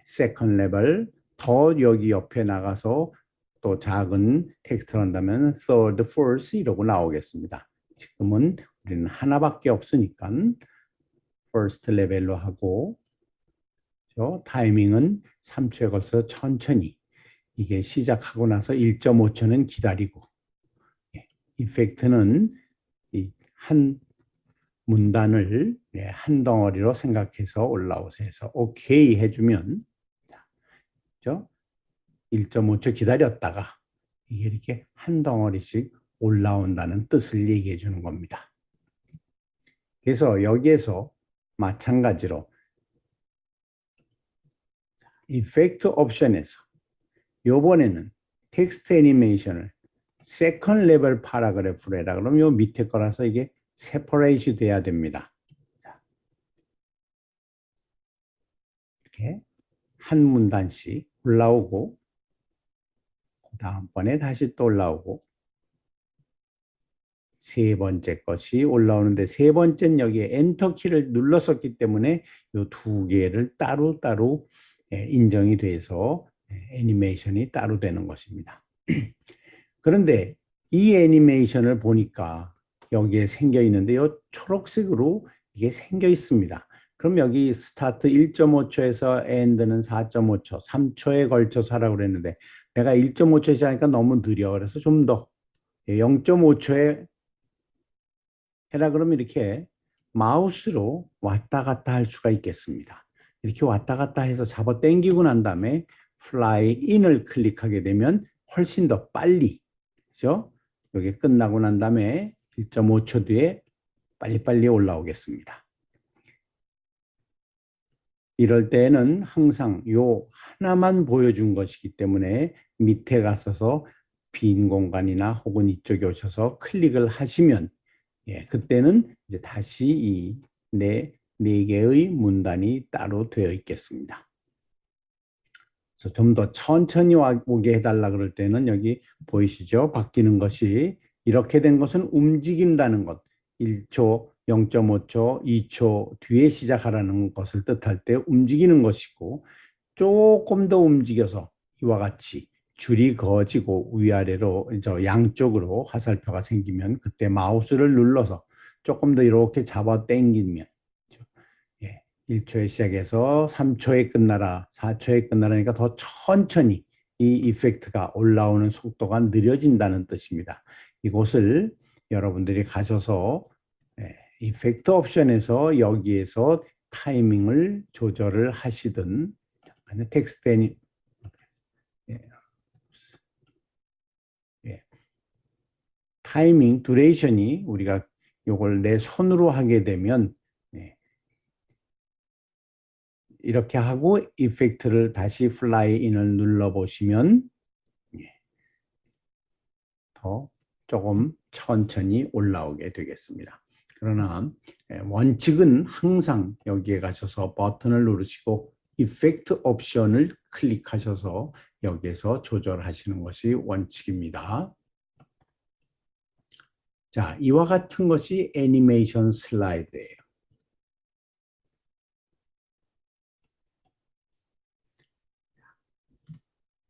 second level 더 여기 옆에 나가서 또 작은 텍스트를 한다면 third, fourth 이러고 나오겠습니다. 지금은 우리는 하나밖에 없으니까 first 레벨로 하고 타이밍은 3초에 걸쳐 천천히 이게 시작하고 나서 1.5초는 기다리고 이펙트는 한 문단을 한 덩어리로 생각해서 올라오세요. 해서 오케이 해주면 1.5초 기다렸다가 이게 이렇게 한 덩어리씩 올라온다는 뜻을 얘기해 주는 겁니다. 그래서 여기에서 마찬가지로 이펙트 옵션에서 요번에는 텍스트 애니메이션을 세컨드 레벨 파라그래프로 해라. 그럼 요 밑에 거라서 이게 세퍼레이트 돼야 됩니다. 이렇게 한 문단씩 올라오고 다음번에 다시 또 올라오고 세 번째 것이 올라오는데 세 번째는 여기에 엔터 키를 눌렀었기 때문에 이 두 개를 따로따로 인정이 돼서 애니메이션이 따로 되는 것입니다. 그런데 이 애니메이션을 보니까 여기에 생겨 있는데 이 초록색으로 이게 생겨 있습니다. 그럼 여기 스타트 1.5초에서 엔드는 4.5초, 3초에 걸쳐서 하라고 그랬는데 내가 1.5초 시작하니까 너무 느려. 그래서 좀 더 0.5초에 해라 그러면 이렇게 마우스로 왔다 갔다 할 수가 있겠습니다. 이렇게 왔다 갔다 해서 잡아 당기고 난 다음에 fly in을 클릭하게 되면 훨씬 더 빨리, 그죠? 여기 끝나고 난 다음에 1.5초 뒤에 빨리빨리 올라오겠습니다. 이럴 때는 항상 요 하나만 보여준 것이기 때문에 밑에 가서서 빈 공간이나 혹은 이쪽에 오셔서 클릭을 하시면 그때는 이제 다시 이 네 개의 문단이 따로 되어 있겠습니다. 그래서 좀 더 천천히 오게 해달라 그럴 때는 여기 보이시죠? 바뀌는 것이 이렇게 된 것은 움직인다는 것. 1초, 0.5초, 2초 뒤에 시작하라는 것을 뜻할 때 움직이는 것이고 조금 더 움직여서 이와 같이 줄이 그어지고 위아래로 양쪽으로 화살표가 생기면 그때 마우스를 눌러서 조금 더 이렇게 잡아 당기면 1초에 시작해서 3초에 끝나라, 4초에 끝나라니까 더 천천히 이 이펙트가 올라오는 속도가 느려진다는 뜻입니다. 이곳을 여러분들이 가셔서 이펙트 옵션에서 여기에서 타이밍을 조절을 하시든 텍스트 애니 타이밍 듀레이션이 우리가 요걸 내 손으로 하게 되면 이렇게 하고 이펙트를 다시 플라이 인을 눌러 보시면 더 조금 천천히 올라오게 되겠습니다. 그러나 원칙은 항상 여기에 가셔서 버튼을 누르시고 이펙트 옵션을 클릭하셔서 여기에서 조절하시는 것이 원칙입니다. 자, 이와 같은 것이 애니메이션 슬라이드예요.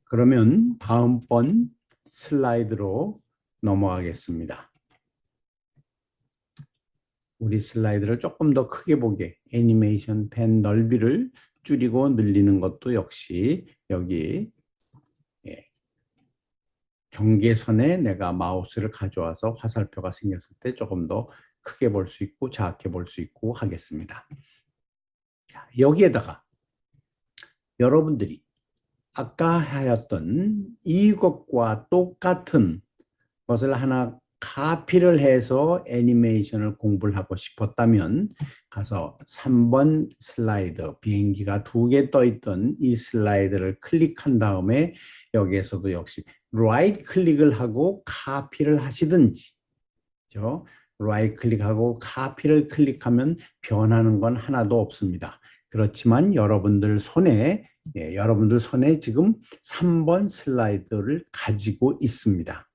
그러면 다음번 슬라이드로 넘어가겠습니다. 우리 슬라이드를 조금 더 크게 보게 애니메이션 펜 넓이를 줄이고 늘리는 것도 역시 여기 경계선에 내가 마우스를 가져와서 화살표가 생겼을 때 조금 더 크게 볼 수 있고 작게 볼 수 있고 하겠습니다. 자, 여기에다가 여러분들이 아까 하였던 이것과 똑같은 것을 하나 카피를 해서 애니메이션을 공부를 하고 싶었다면 가서 3번 슬라이드 비행기가 2개 떠 있던 이 슬라이드를 클릭한 다음에 여기에서도 역시 라이트 클릭을 하고 카피를 하시든지 라이트 클릭하고 카피를 클릭하면 변하는 건 하나도 없습니다. 그렇지만 여러분들 손에 지금 3번 슬라이드를 가지고 있습니다.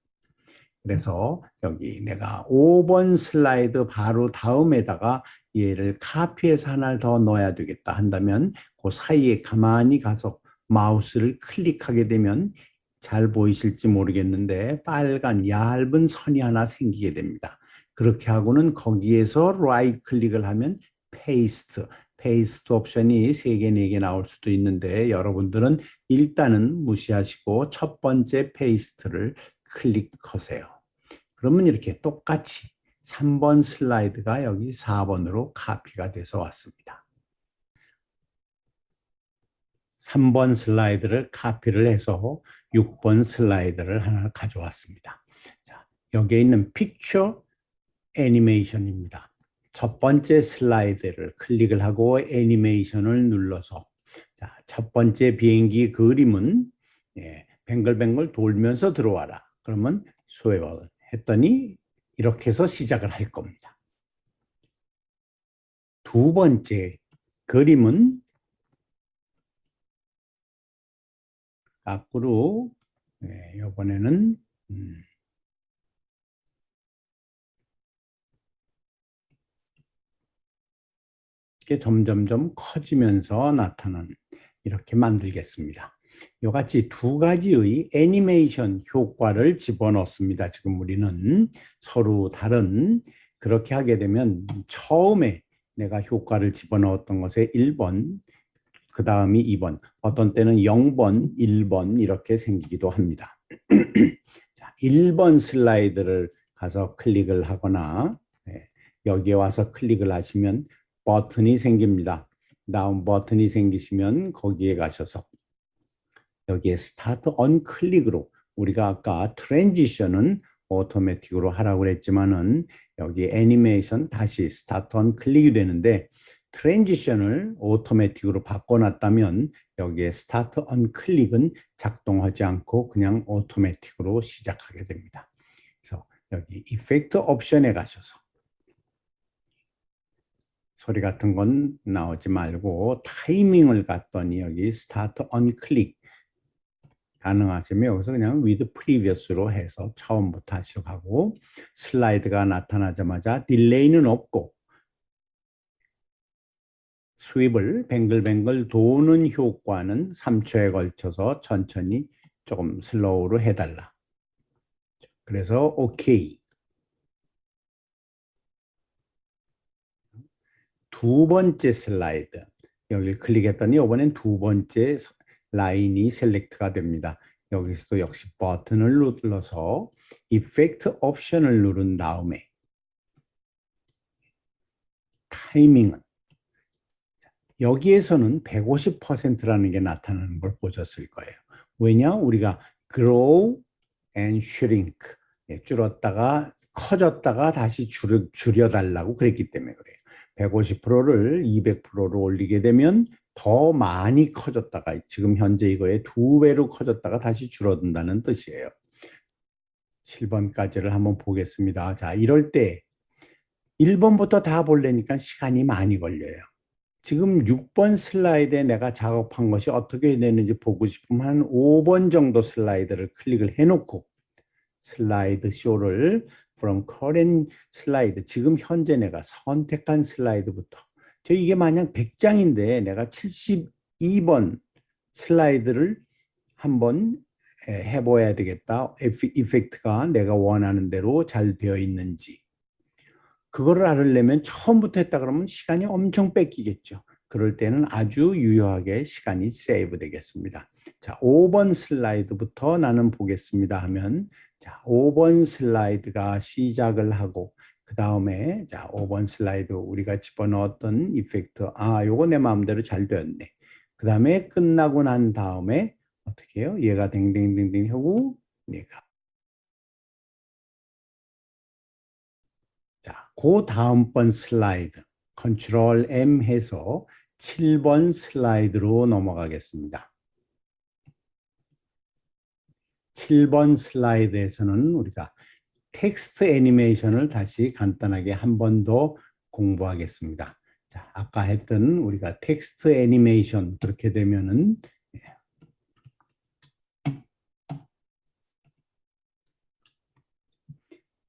그래서 여기 내가 5번 슬라이드 바로 다음에다가 얘를 카피해서 하나를 더 넣어야 되겠다 한다면 그 사이에 가만히 가서 마우스를 클릭하게 되면 잘 보이실지 모르겠는데 빨간 얇은 선이 하나 생기게 됩니다. 그렇게 하고는 거기에서 라이트 클릭을 하면 페이스트 옵션이 3개, 4개 나올 수도 있는데 여러분들은 일단은 무시하시고 첫 번째 페이스트를 클릭하세요. 그러면 이렇게 똑같이 3번 슬라이드가 여기 4번으로 카피가 돼서 왔습니다. 3번 슬라이드를 카피를 해서 6번 슬라이드를 하나 가져왔습니다. 자, 여기에 있는 픽처 애니메이션입니다. 첫 번째 슬라이드를 클릭을 하고 애니메이션을 눌러서 자, 첫 번째 비행기 그림은 뱅글뱅글 돌면서 들어와라. 그러면 스웨벌 했더니 이렇게 해서 시작을 할 겁니다. 두 번째 그림은 앞으로 이번에는 이렇게 점점점 커지면서 나타나는 이렇게 만들겠습니다. 이같이 2가지의 애니메이션 효과를 집어넣습니다. 지금 우리는 서로 다른 그렇게 하게 되면 처음에 내가 효과를 집어넣었던 것에 1번, 그 다음이 2번, 어떤 때는 0번, 1번 이렇게 생기기도 합니다. 자, 1번 슬라이드를 가서 클릭을 하거나 여기에 와서 클릭을 하시면 버튼이 생깁니다. 다음 버튼이 생기시면 거기에 가셔서 여기에 스타트 언 클릭으로 우리가 아까 트랜지션은 오토매틱으로 하라고 그랬지만은 여기 애니메이션 다시 스타트 언 클릭이 되는데 트랜지션을 오토매틱으로 바꿔놨다면 여기에 스타트 언 클릭은 작동하지 않고 그냥 오토매틱으로 시작하게 됩니다. 그래서 여기 이펙트 옵션에 가셔서 소리 같은 건 나오지 말고 타이밍을 갔더니 여기 스타트 언 클릭 가능하시면 여기서 그냥 with previous로 해서 처음부터 하시고 슬라이드가 나타나자마자 딜레이는 없고 스윕을 뱅글뱅글 도는 효과는 3초에 걸쳐서 천천히 조금 슬로우로 해달라. 그래서 OK. 두 번째 슬라이드. 여기를 클릭했더니 이번엔 두 번째 라인이 셀렉트가 됩니다. 여기서도 역시 버튼을 눌러서 이펙트 옵션을 누른 다음에 타이밍은 여기에서는 150%라는 게 나타나는 걸 보셨을 거예요. 왜냐? 우리가 grow and shrink 줄었다가 커졌다가 다시 줄여달라고 그랬기 때문에 그래요. 150%를 200%로 올리게 되면 더 많이 커졌다가 지금 현재 이거의 2배로 커졌다가 다시 줄어든다는 뜻이에요. 7번까지를 한번 보겠습니다. 자, 이럴 때 1번부터 다 보려니까 시간이 많이 걸려요. 지금 6번 슬라이드에 내가 작업한 것이 어떻게 되는지 보고 싶으면 한 5번 정도 슬라이드를 클릭을 해놓고 슬라이드 쇼를 from current 슬라이드 지금 현재 내가 선택한 슬라이드부터 이게 만약 100장인데 내가 72번 슬라이드를 한번 해봐야 되겠다. 이펙트가 내가 원하는 대로 잘 되어 있는지 그거를 알으려면 처음부터 했다 그러면 시간이 엄청 뺏기겠죠. 그럴 때는 아주 유효하게 시간이 세이브 되겠습니다. 자, 5번 슬라이드부터 나는 보겠습니다 하면 자, 5번 슬라이드가 시작을 하고 그 다음에 자, 5번 슬라이드 우리가 집어넣었던 이펙트 요거 내 마음대로 잘 되었네. 그 다음에 끝나고 난 다음에 어떻게 해요? 얘가 댕댕댕댕 하고 얘가 자, 그 다음번 슬라이드 컨트롤 M 해서 7번 슬라이드로 넘어가겠습니다. 7번 슬라이드에서는 우리가 텍스트 애니메이션을 다시 간단하게 한 번 더 공부하겠습니다. 자, 아까 했던 우리가 텍스트 애니메이션 그렇게 되면은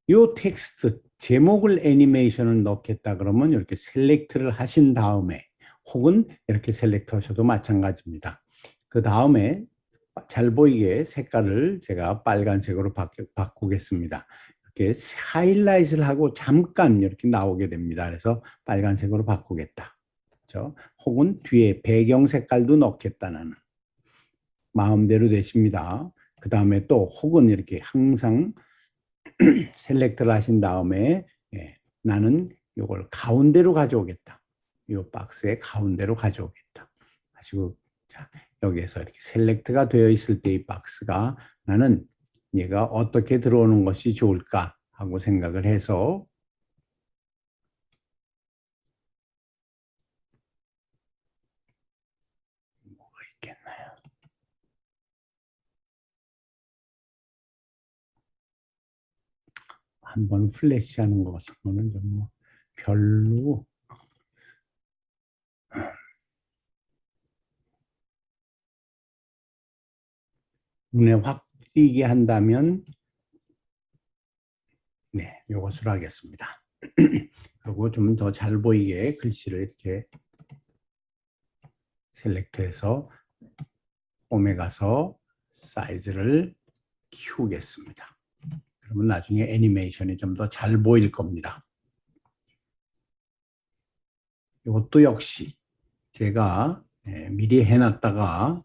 이 텍스트 제목을 애니메이션을 넣겠다 그러면 이렇게 셀렉트를 하신 다음에 혹은 이렇게 셀렉트 하셔도 마찬가지입니다. 그 다음에 잘 보이게 색깔을 제가 빨간색으로 바꾸겠습니다. 이렇게 하이라이트를 하고 잠깐 이렇게 나오게 됩니다. 그래서 빨간색으로 바꾸겠다. 그렇죠? 혹은 뒤에 배경 색깔도 넣겠다 나는. 마음대로 되십니다. 그 다음에 또 혹은 이렇게 항상 셀렉트를 하신 다음에 나는 이걸 가운데로 가져오겠다. 이 박스의 가운데로 가져오겠다. 하시고 자, 여기에서 이렇게 셀렉트가 되어 있을 때 이 박스가 나는 얘가 어떻게 들어오는 것이 좋을까 하고 생각을 해서 뭐가 있겠나요? 한번 플래시하는 것 같은 거는 좀 뭐 별로 눈에 확 띄게 한다면 네, 이것으로 하겠습니다. 그리고 좀 더 잘 보이게 글씨를 이렇게 셀렉트해서 홈에 가서 사이즈를 키우겠습니다. 그러면 나중에 애니메이션이 좀 더 잘 보일 겁니다. 이것도 역시 제가 미리 해놨다가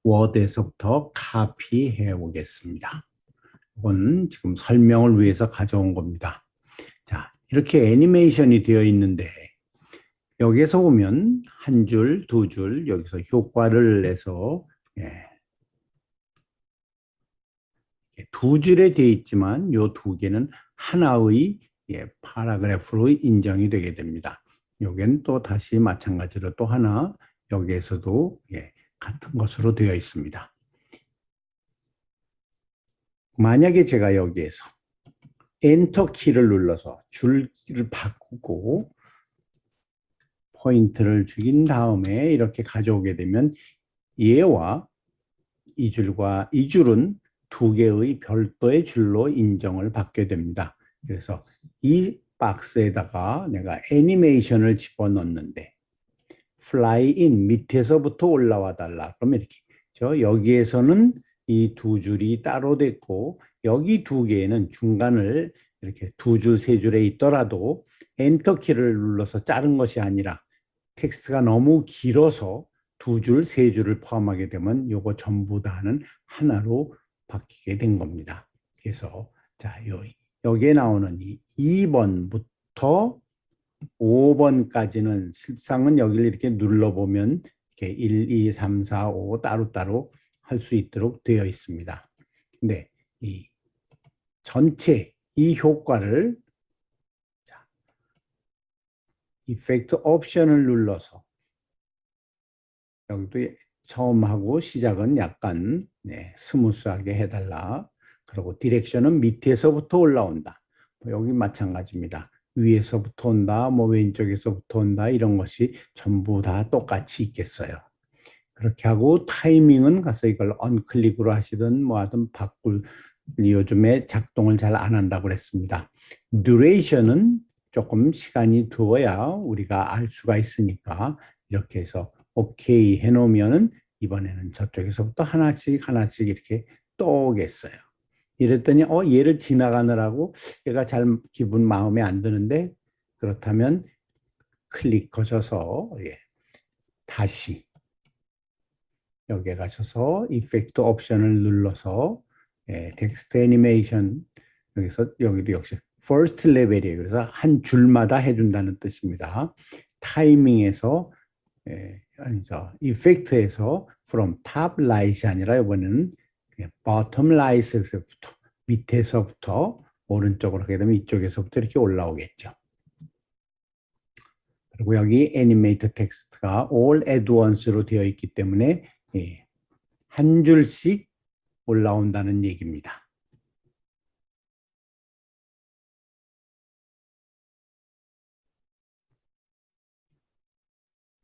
워드에서부터 카피해 오겠습니다. 이건 지금 설명을 위해서 가져온 겁니다. 자, 이렇게 애니메이션이 되어 있는데 여기에서 보면 한 줄, 두 줄, 여기서 효과를 내서 두 줄에 되어 있지만 요 두 개는 하나의 파라그래프로 인정이 되게 됩니다. 요겐 또 다시 마찬가지로 또 하나 여기에서도 같은 것으로 되어 있습니다. 만약에 제가 여기에서 엔터 키를 눌러서 줄을 바꾸고 포인트를 죽인 다음에 이렇게 가져오게 되면 얘와 이 줄과 이 줄은 두 개의 별도의 줄로 인정을 받게 됩니다. 그래서 이 박스에다가 내가 애니메이션을 집어넣는데 fly in 밑에서부터 올라와 달라. 그러면 이렇게 여기에서는 이 두 줄이 따로 됐고 여기 두 개에는 중간을 이렇게 두 줄, 세 줄에 있더라도 엔터 키를 눌러서 자른 것이 아니라 텍스트가 너무 길어서 두 줄, 세 줄을 포함하게 되면 요거 전부 다는 하나로 바뀌게 된 겁니다. 그래서 자, 여기에 나오는 이 2번부터 5번까지는 실상은 여기를 이렇게 눌러보면 이렇게 1, 2, 3, 4, 5 따로따로 할 수 있도록 되어 있습니다. 근데 이 전체 이 효과를 이펙트 옵션을 눌러서 여기도 처음 하고 시작은 약간 스무스하게 해달라. 그리고 디렉션은 밑에서부터 올라온다. 여기 마찬가지입니다. 위에서부터 온다, 뭐 왼쪽에서부터 온다 이런 것이 전부 다 똑같이 있겠어요. 그렇게 하고 타이밍은 가서 이걸 언클릭으로 하시든 뭐 하든 바꿀 요즘에 작동을 잘 안 한다고 그랬습니다. 듀레이션은 조금 시간이 두어야 우리가 알 수가 있으니까 이렇게 해서 오케이 해놓으면은 이번에는 저쪽에서부터 하나씩 하나씩 이렇게 또 오겠어요. 이랬더니 얘를 지나가느라고 얘가 잘 기분 마음에 안 드는데 그렇다면 클릭 거셔서 다시 여기에 가셔서 이펙트 옵션을 눌러서 텍스트 애니메이션 여기서 여기도 역시 first level이에요. 그래서 한 줄마다 해준다는 뜻입니다. 타이밍에서 아니죠. 이펙트에서 from top right이 아니라 이번에는 bottom right에서부터 밑에서부터 오른쪽으로 하게 되면 이쪽에서부터 이렇게 올라오겠죠. 그리고 여기 애니메이터 텍스트가 all at once로 되어 있기 때문에 한 줄씩 올라온다는 얘기입니다.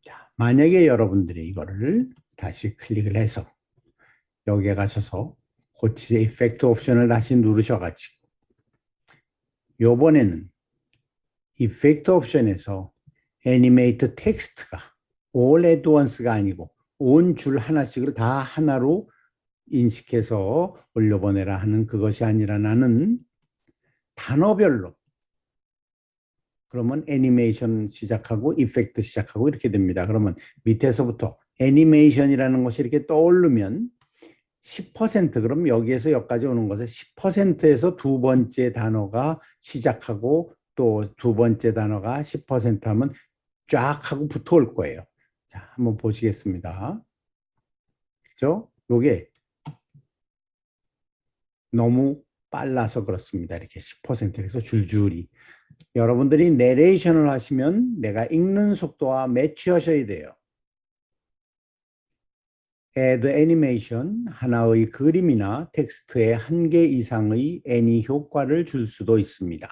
자, 만약에 여러분들이 이거를 다시 클릭을 해서 여기에 가셔서 고치 이펙트 옵션을 다시 누르셔가지고 요번에는 이펙트 옵션에서 애니메이트 텍스트가 all at once가 아니고 온 줄 하나씩을 다 하나로 인식해서 올려보내라 하는 그것이 아니라 나는 단어별로 그러면 애니메이션 시작하고 이펙트 시작하고 이렇게 됩니다. 그러면 밑에서부터 애니메이션이라는 것이 이렇게 떠오르면 10% 그럼 여기에서 여기까지 오는 것에 10%에서 두 번째 단어가 시작하고 또 두 번째 단어가 10% 하면 쫙 하고 붙어 올 거예요. 자, 한번 보시겠습니다. 그죠? 요게 너무 빨라서 그렇습니다. 이렇게 10%에서 줄줄이. 여러분들이 내레이션을 하시면 내가 읽는 속도와 매치하셔야 돼요. add animation, 하나의 그림이나 텍스트에 한 개 이상의 애니 효과를 줄 수도 있습니다.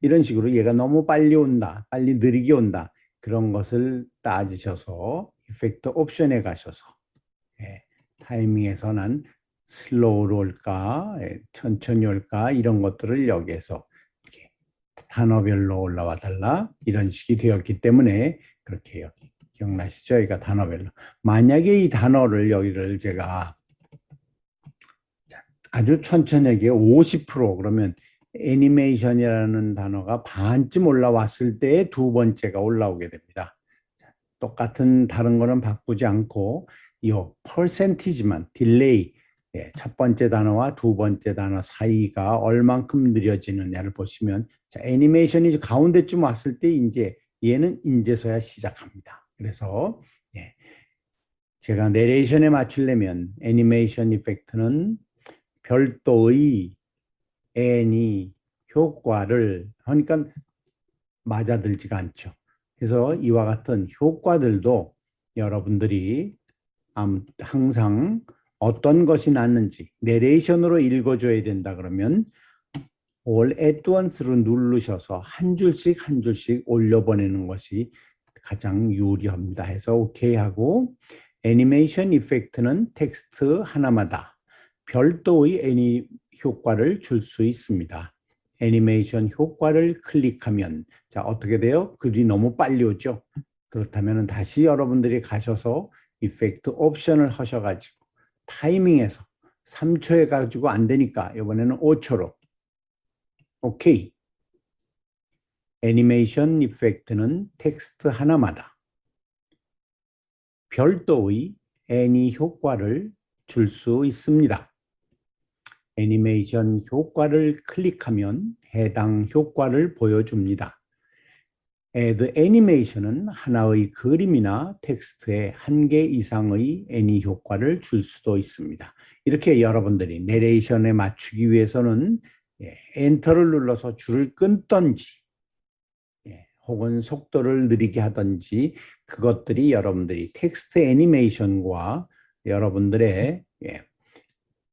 이런 식으로 얘가 너무 빨리 온다, 빨리 느리게 온다. 그런 것을 따지셔서 이펙트 옵션에 가셔서 타이밍에서 난 슬로우로 올까, 천천히 올까 이런 것들을 여기에서 이렇게 단어별로 올라와 달라 이런 식이 되었기 때문에 그렇게 여기 기억나시죠? 여기가 단어별로. 만약에 이 단어를 여기를 제가 아주 천천히 하게 50% 그러면 애니메이션이라는 단어가 반쯤 올라왔을 때 두 번째가 올라오게 됩니다. 똑같은 다른 거는 바꾸지 않고 이 퍼센티지만 딜레이 첫 번째 단어와 두 번째 단어 사이가 얼만큼 느려지느냐를 보시면 자, 애니메이션이 가운데쯤 왔을 때 이제 얘는 이제서야 시작합니다. 그래서 예, 제가 내레이션에 맞추려면 애니메이션 이펙트는 별도의 애니 효과를 하니까 맞아들지가 않죠. 그래서 이와 같은 효과들도 여러분들이 항상 어떤 것이 낫는지 내레이션으로 읽어줘야 된다 그러면 All at once로 누르셔서 한 줄씩 한 줄씩 올려보내는 것이 가장 유리합니다. 해서 오케이 하고 애니메이션 이펙트는 텍스트 하나마다 별도의 애니 효과를 줄 수 있습니다. 애니메이션 효과를 클릭하면 자 어떻게 돼요? 글이 너무 빨리 오죠. 그렇다면 다시 여러분들이 가셔서 이펙트 옵션을 하셔가지고 타이밍에서 3초에 가지고 안 되니까 이번에는 5초로 오케이. 애니메이션 이펙트는 텍스트 하나마다 별도의 애니 효과를 줄 수 있습니다. 애니메이션 효과를 클릭하면 해당 효과를 보여줍니다. Add 애니메이션은 하나의 그림이나 텍스트에 한 개 이상의 애니 효과를 줄 수도 있습니다. 이렇게 여러분들이 내레이션에 맞추기 위해서는 엔터를 눌러서 줄을 끊던지 혹은 속도를 느리게 하든지 그것들이 여러분들이 텍스트 애니메이션과 여러분들의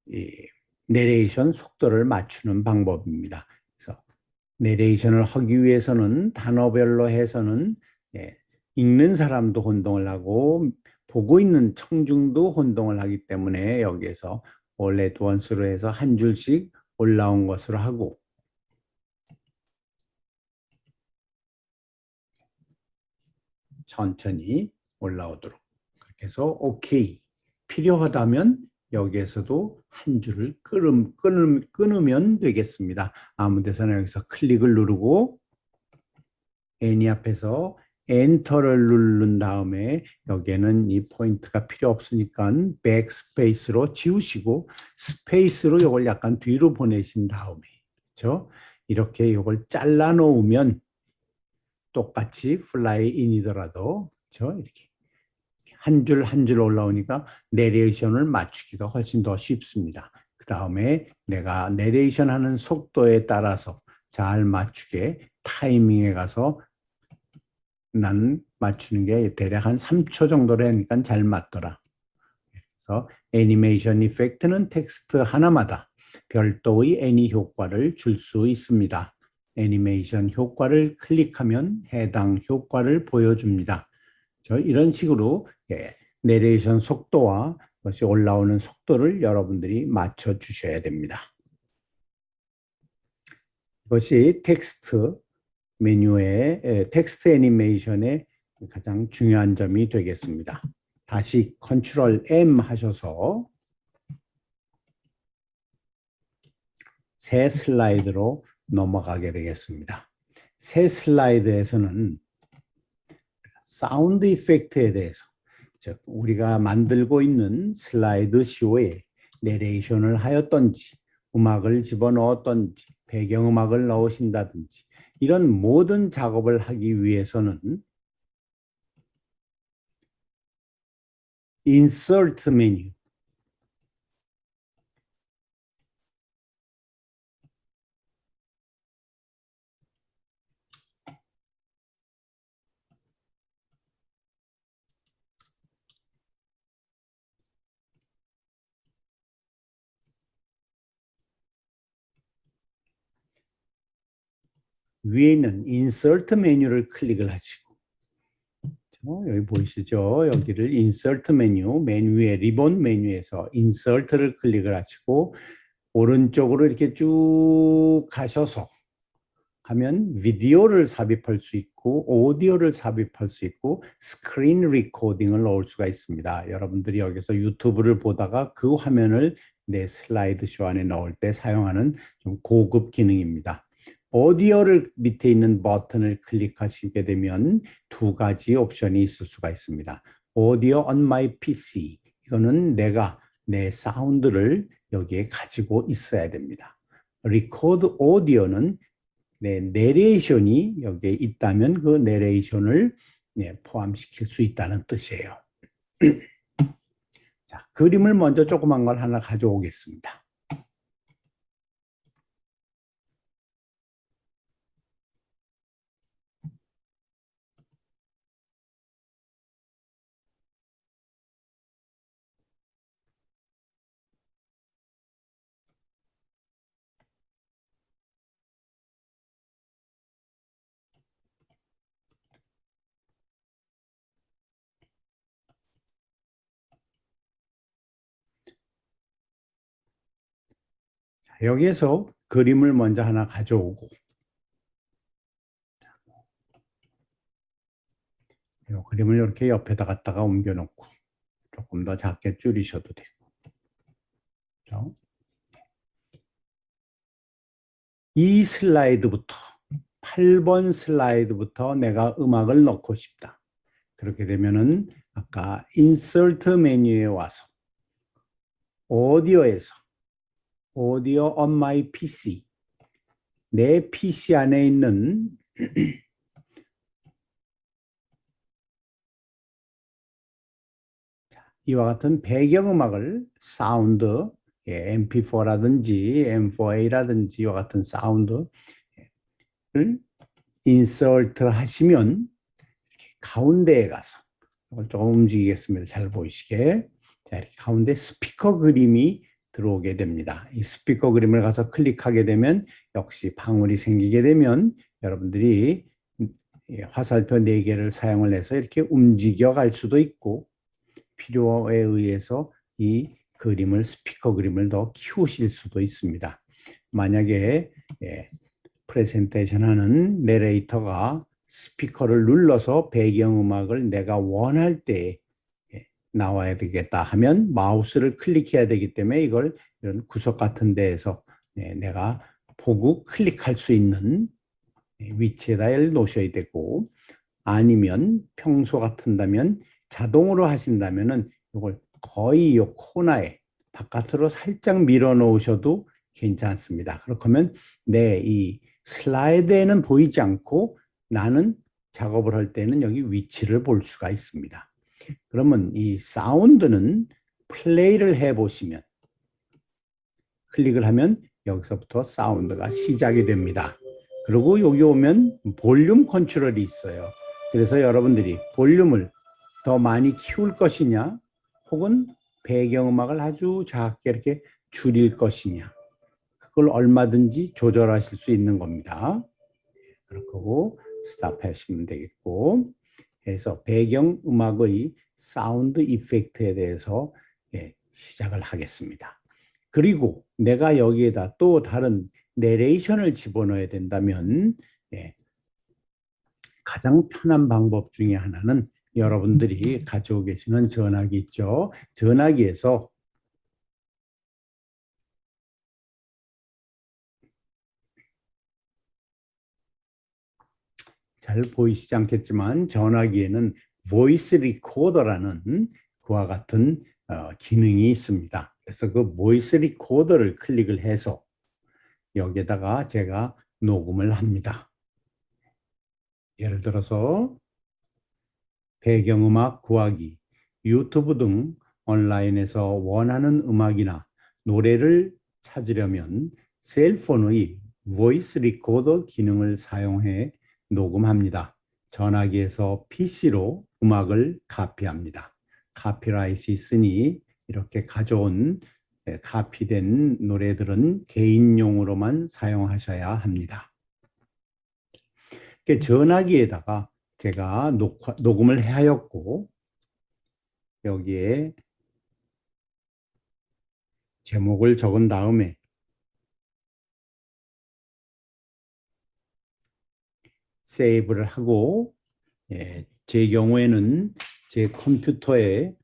이 내레이션 속도를 맞추는 방법입니다. 그래서 내레이션을 하기 위해서는 단어별로 해서는 읽는 사람도 혼동을 하고 보고 있는 청중도 혼동을 하기 때문에 여기에서 all at once로 해서 한 줄씩 올라온 것으로 하고 천천히 올라오도록 그렇게 해서 오케이. 필요하다면 여기에서도 한 줄을 끊으면 되겠습니다. 아무 데서나 여기서 클릭을 누르고 애니 앞에서 엔터를 누른 다음에 여기에는 이 포인트가 필요 없으니까 백스페이스로 지우시고 스페이스로 이걸 약간 뒤로 보내신 다음에 그렇죠? 이렇게 이걸 잘라 놓으면 똑같이 플라이 인이더라도 그렇죠? 이렇게 한 줄 한 줄 올라오니까 내레이션을 맞추기가 훨씬 더 쉽습니다. 그 다음에 내가 내레이션 하는 속도에 따라서 잘 맞추게 타이밍에 가서 나는 맞추는 게 대략 한 3초 정도로 하니까 잘 맞더라. 그래서 애니메이션 이펙트는 텍스트 하나마다 별도의 애니 효과를 줄 수 있습니다. 애니메이션 효과를 클릭하면 해당 효과를 보여줍니다. 이런 식으로 내레이션 속도와 것이 올라오는 속도를 여러분들이 맞춰 주셔야 됩니다. 이것이 텍스트 메뉴의 텍스트 애니메이션의 가장 중요한 점이 되겠습니다. 다시 컨트롤 M 하셔서 새 슬라이드로 넘어가게 되겠습니다. 새 슬라이드에서는 사운드 이펙트에 대해서 즉 우리가 만들고 있는 슬라이드 쇼에 내레이션을 하였던지 음악을 집어넣었던지 배경음악을 넣으신다든지 이런 모든 작업을 하기 위해서는 인서트 메뉴 위에 있는 인서트 메뉴를 클릭을 하시고 여기 보이시죠? 여기를 인서트 메뉴, 맨 위에 리본 메뉴에서 인서트를 클릭을 하시고 오른쪽으로 이렇게 쭉 가셔서 가면 비디오를 삽입할 수 있고 오디오를 삽입할 수 있고 스크린 리코딩을 넣을 수가 있습니다. 여러분들이 여기서 유튜브를 보다가 그 화면을 내 슬라이드쇼 안에 넣을 때 사용하는 좀 고급 기능입니다. 오디오를 밑에 있는 버튼을 클릭하시게 되면 두 가지 옵션이 있을 수가 있습니다. 오디오 on my PC 이거는 내가 내 사운드를 여기에 가지고 있어야 됩니다. 리코드 오디오는 내 내레이션이 여기에 있다면 그 내레이션을 포함시킬 수 있다는 뜻이에요. 자, 그림을 먼저 조그만 걸 하나 가져오겠습니다. 여기에서 그림을 먼저 하나 가져오고 이 그림을 이렇게 옆에다 갖다가 옮겨놓고 조금 더 작게 줄이셔도 되고 그렇죠? 이 슬라이드부터 8번 슬라이드부터 내가 음악을 넣고 싶다. 그렇게 되면은 아까 인서트 메뉴에 와서 오디오에서 오디오 on my PC 내 PC 안에 있는 이와 같은 배경음악을 사운드 MP4라든지 M4A라든지 이와 같은 사운드를 인서트 하시면 가운데에 가서 이걸 조금 움직이겠습니다. 잘 보이시게. 자, 이렇게 가운데 스피커 그림이 들어오게 됩니다. 이 스피커 그림을 가서 클릭하게 되면 역시 방울이 생기게 되면 여러분들이 화살표 4개를 사용을 해서 이렇게 움직여 갈 수도 있고 필요에 의해서 이 그림을 스피커 그림을 더 키우실 수도 있습니다. 만약에 프레젠테이션 하는 내레이터가 스피커를 눌러서 배경음악을 내가 원할 때 나와야 되겠다 하면 마우스를 클릭해야 되기 때문에 이걸 이런 구석 같은 데에서 내가 보고 클릭할 수 있는 위치에다 놓으셔야 되고 아니면 평소 같은다면 자동으로 하신다면은 이걸 거의 이 코너에 바깥으로 살짝 밀어 놓으셔도 괜찮습니다. 그렇게 하면 이 슬라이드에는 보이지 않고 나는 작업을 할 때는 여기 위치를 볼 수가 있습니다. 그러면 이 사운드는 플레이를 해보시면 클릭을 하면 여기서부터 사운드가 시작이 됩니다. 그리고 여기 오면 볼륨 컨트롤이 있어요. 그래서 여러분들이 볼륨을 더 많이 키울 것이냐 혹은 배경음악을 아주 작게 이렇게 줄일 것이냐 그걸 얼마든지 조절하실 수 있는 겁니다. 그렇게 하고 스탑 하시면 되겠고 해서 배경음악의 사운드 이펙트에 대해서 시작을 하겠습니다. 그리고 내가 여기에다 또 다른 내레이션을 집어넣어야 된다면 가장 편한 방법 중에 하나는 여러분들이 가지고 계시는 전화기 있죠. 전화기에서 잘 보이시지 않겠지만 전화기에는 보이스 리코더라는 그와 같은 기능이 있습니다. 그래서 그 보이스 리코더를 클릭을 해서 여기에다가 제가 녹음을 합니다. 예를 들어서 배경음악 구하기, 유튜브 등 온라인에서 원하는 음악이나 노래를 찾으려면 셀폰의 보이스 리코더 기능을 사용해 녹음합니다. 전화기에서 PC로 음악을 카피합니다. 카피라이트이 있으니 이렇게 가져온 카피된 노래들은 개인용으로만 사용하셔야 합니다. 전화기에다가 제가 녹음을 하였고 여기에 제목을 적은 다음에 세이브를 하고 제 경우에는 제 컴퓨터에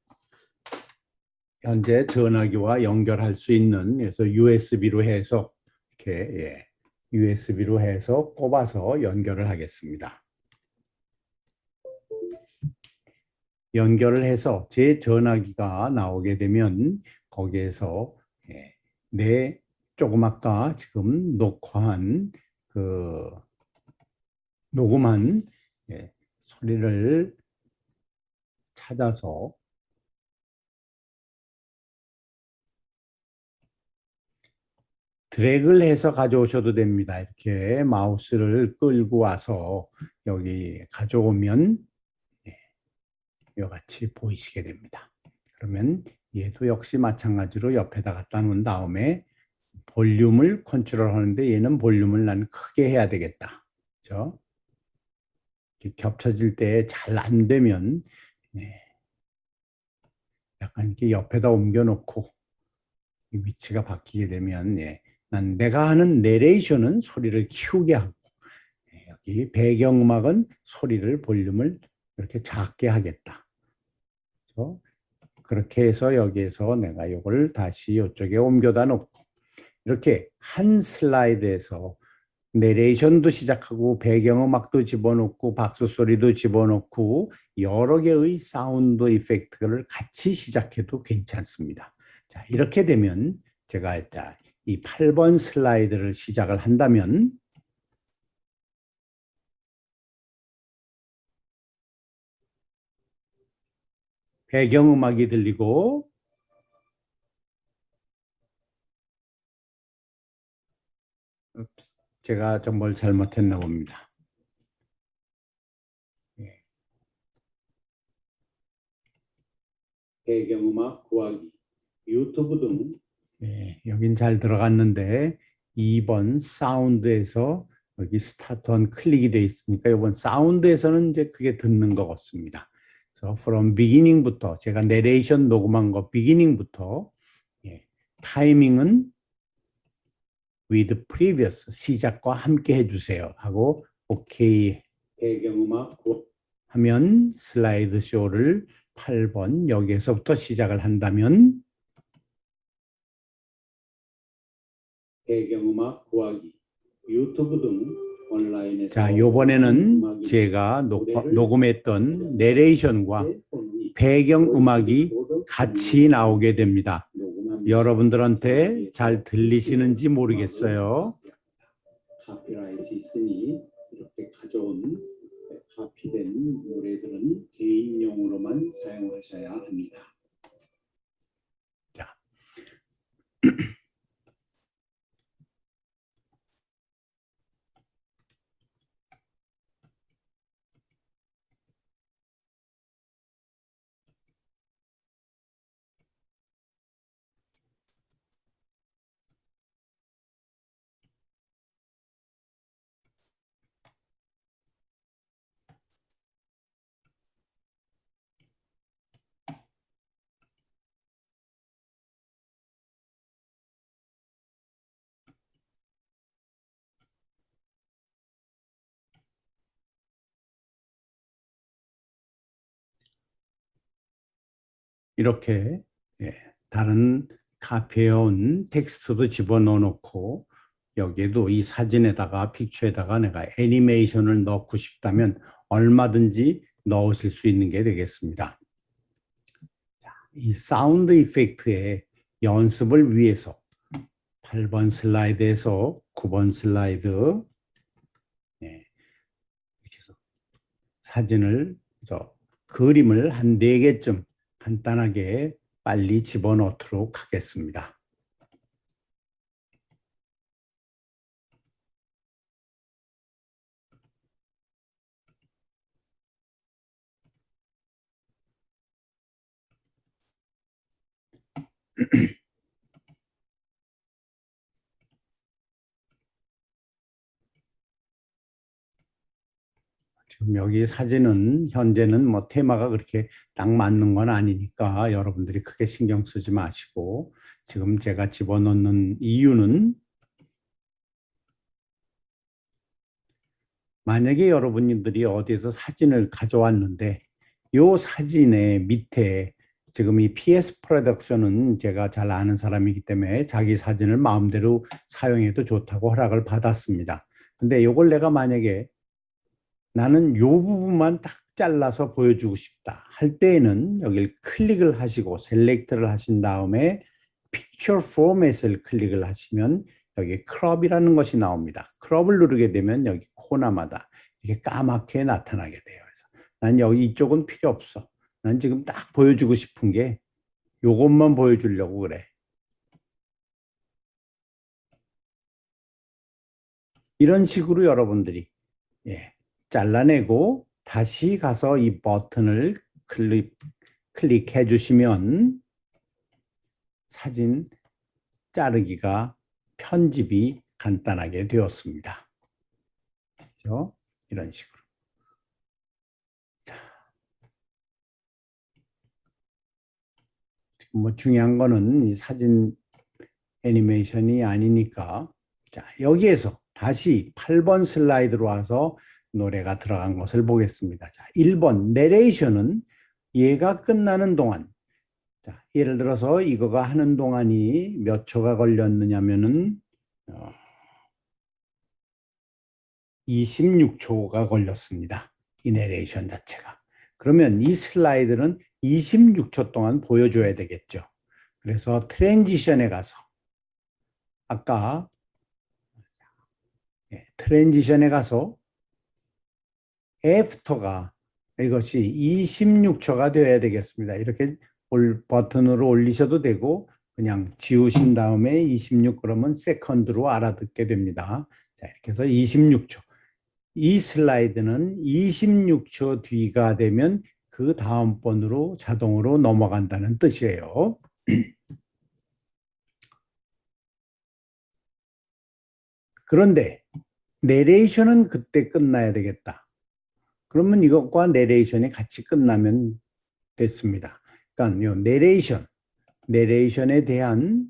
현재 전화기와 연결할 수 있는 그래서 USB로 해서 이렇게 USB로 해서 꼽아서 연결을 하겠습니다. 연결을 해서 제 전화기가 나오게 되면 거기에서 내 조금 아까 지금 녹화한 그 녹음한 소리를 찾아서 드래그를 해서 가져오셔도 됩니다. 이렇게 마우스를 끌고 와서 여기 가져오면 이와 같이 보이시게 됩니다. 그러면 얘도 역시 마찬가지로 옆에다 갖다 놓은 다음에 볼륨을 컨트롤 하는데 얘는 볼륨을 난 크게 해야 되겠다. 그렇죠? 겹쳐질 때 잘 안 되면 약간 이렇게 옆에다 옮겨 놓고 위치가 바뀌게 되면 난 내가 하는 내레이션은 소리를 키우게 하고 여기 배경음악은 소리를 볼륨을 이렇게 작게 하겠다. 그렇죠? 그렇게 해서 여기에서 내가 이걸 다시 이쪽에 옮겨다 놓고 이렇게 한 슬라이드에서 내레이션도 시작하고 배경음악도 집어넣고 박수 소리도 집어넣고 여러 개의 사운드 이펙트를 같이 시작해도 괜찮습니다. 자, 이렇게 되면 제가 이 8번 슬라이드를 시작을 한다면 배경음악이 들리고 제가 좀 뭘 잘못했나 봅니다. 배경음악 구하기, 유튜브 등 여긴 잘 들어갔는데 2번 사운드에서 여기 스타트 온 클릭이 돼 있으니까 이번 사운드에서는 이제 그게 듣는 것 같습니다. 그래서 from beginning부터 제가 내레이션 녹음한 거 beginning부터 타이밍은 with previous 시작과 함께 해주세요 하고 오케이 배경음악 하면 슬라이드 쇼를 8번 여기에서부터 시작을 한다면 배경음악 구하기 유튜브 등 온라인에서 자, 요번에는 제가 녹음했던 내레이션과 배경음악이 같이 나오게 됩니다. 여러분들한테 잘 들리시는지 모르겠어요. 카피라이트 있으니 이렇게 가져온 카피된 노래들은 개인용으로만 사용하셔야 합니다. 자. 이렇게 다른 카피해온 텍스트도 집어넣어 놓고 여기에도 이 사진에다가 픽처에다가 내가 애니메이션을 넣고 싶다면 얼마든지 넣으실 수 있는 게 되겠습니다. 이 사운드 이펙트의 연습을 위해서 8번 슬라이드에서 9번 슬라이드 사진을 그림을 한 4개쯤 간단하게 빨리 집어넣도록 하겠습니다. 지금 여기 사진은 현재는 뭐 테마가 그렇게 딱 맞는 건 아니니까 여러분들이 크게 신경 쓰지 마시고 지금 제가 집어넣는 이유는 만약에 여러분들이 어디에서 사진을 가져왔는데 이 사진의 밑에 지금 이 PS 프로덕션은 제가 잘 아는 사람이기 때문에 자기 사진을 마음대로 사용해도 좋다고 허락을 받았습니다. 근데 이걸 내가 만약에 나는 이 부분만 딱 잘라서 보여주고 싶다 할 때에는 여기를 클릭을 하시고 셀렉트를 하신 다음에 Picture Format을 클릭을 하시면 여기 크롭이라는 것이 나옵니다. 크롭을 누르게 되면 여기 코너마다 이렇게 까맣게 나타나게 돼요. 그래서 난 여기 이쪽은 필요 없어. 난 지금 딱 보여주고 싶은 게 요것만 보여주려고 그래. 이런 식으로 여러분들이 잘라내고 다시 가서 이 버튼을 클릭해 주시면 사진 자르기가 편집이 간단하게 되었습니다. 그렇죠? 이런 식으로. 자, 뭐 중요한 거는 이 사진 애니메이션이 아니니까 자, 여기에서 다시 8번 슬라이드로 와서 노래가 들어간 것을 보겠습니다. 자, 1번 내레이션은 얘가 끝나는 동안 자, 예를 들어서 이거가 하는 동안이 몇 초가 걸렸느냐면은 26초가 걸렸습니다. 이 내레이션 자체가. 그러면 이 슬라이드는 26초 동안 보여줘야 되겠죠. 그래서 트랜지션에 가서 아까 트랜지션에 가서 애프터가 이것이 26초가 되어야 되겠습니다. 이렇게 버튼으로 올리셔도 되고 그냥 지우신 다음에 26 그러면 세컨드로 알아듣게 됩니다. 자, 이렇게 해서 26초. 이 슬라이드는 26초 뒤가 되면 그 다음 번으로 자동으로 넘어간다는 뜻이에요. 그런데 내레이션은 그때 끝나야 되겠다. 그러면 이것과 내레이션이 같이 끝나면 됐습니다. 그러니까 요 내레이션에 대한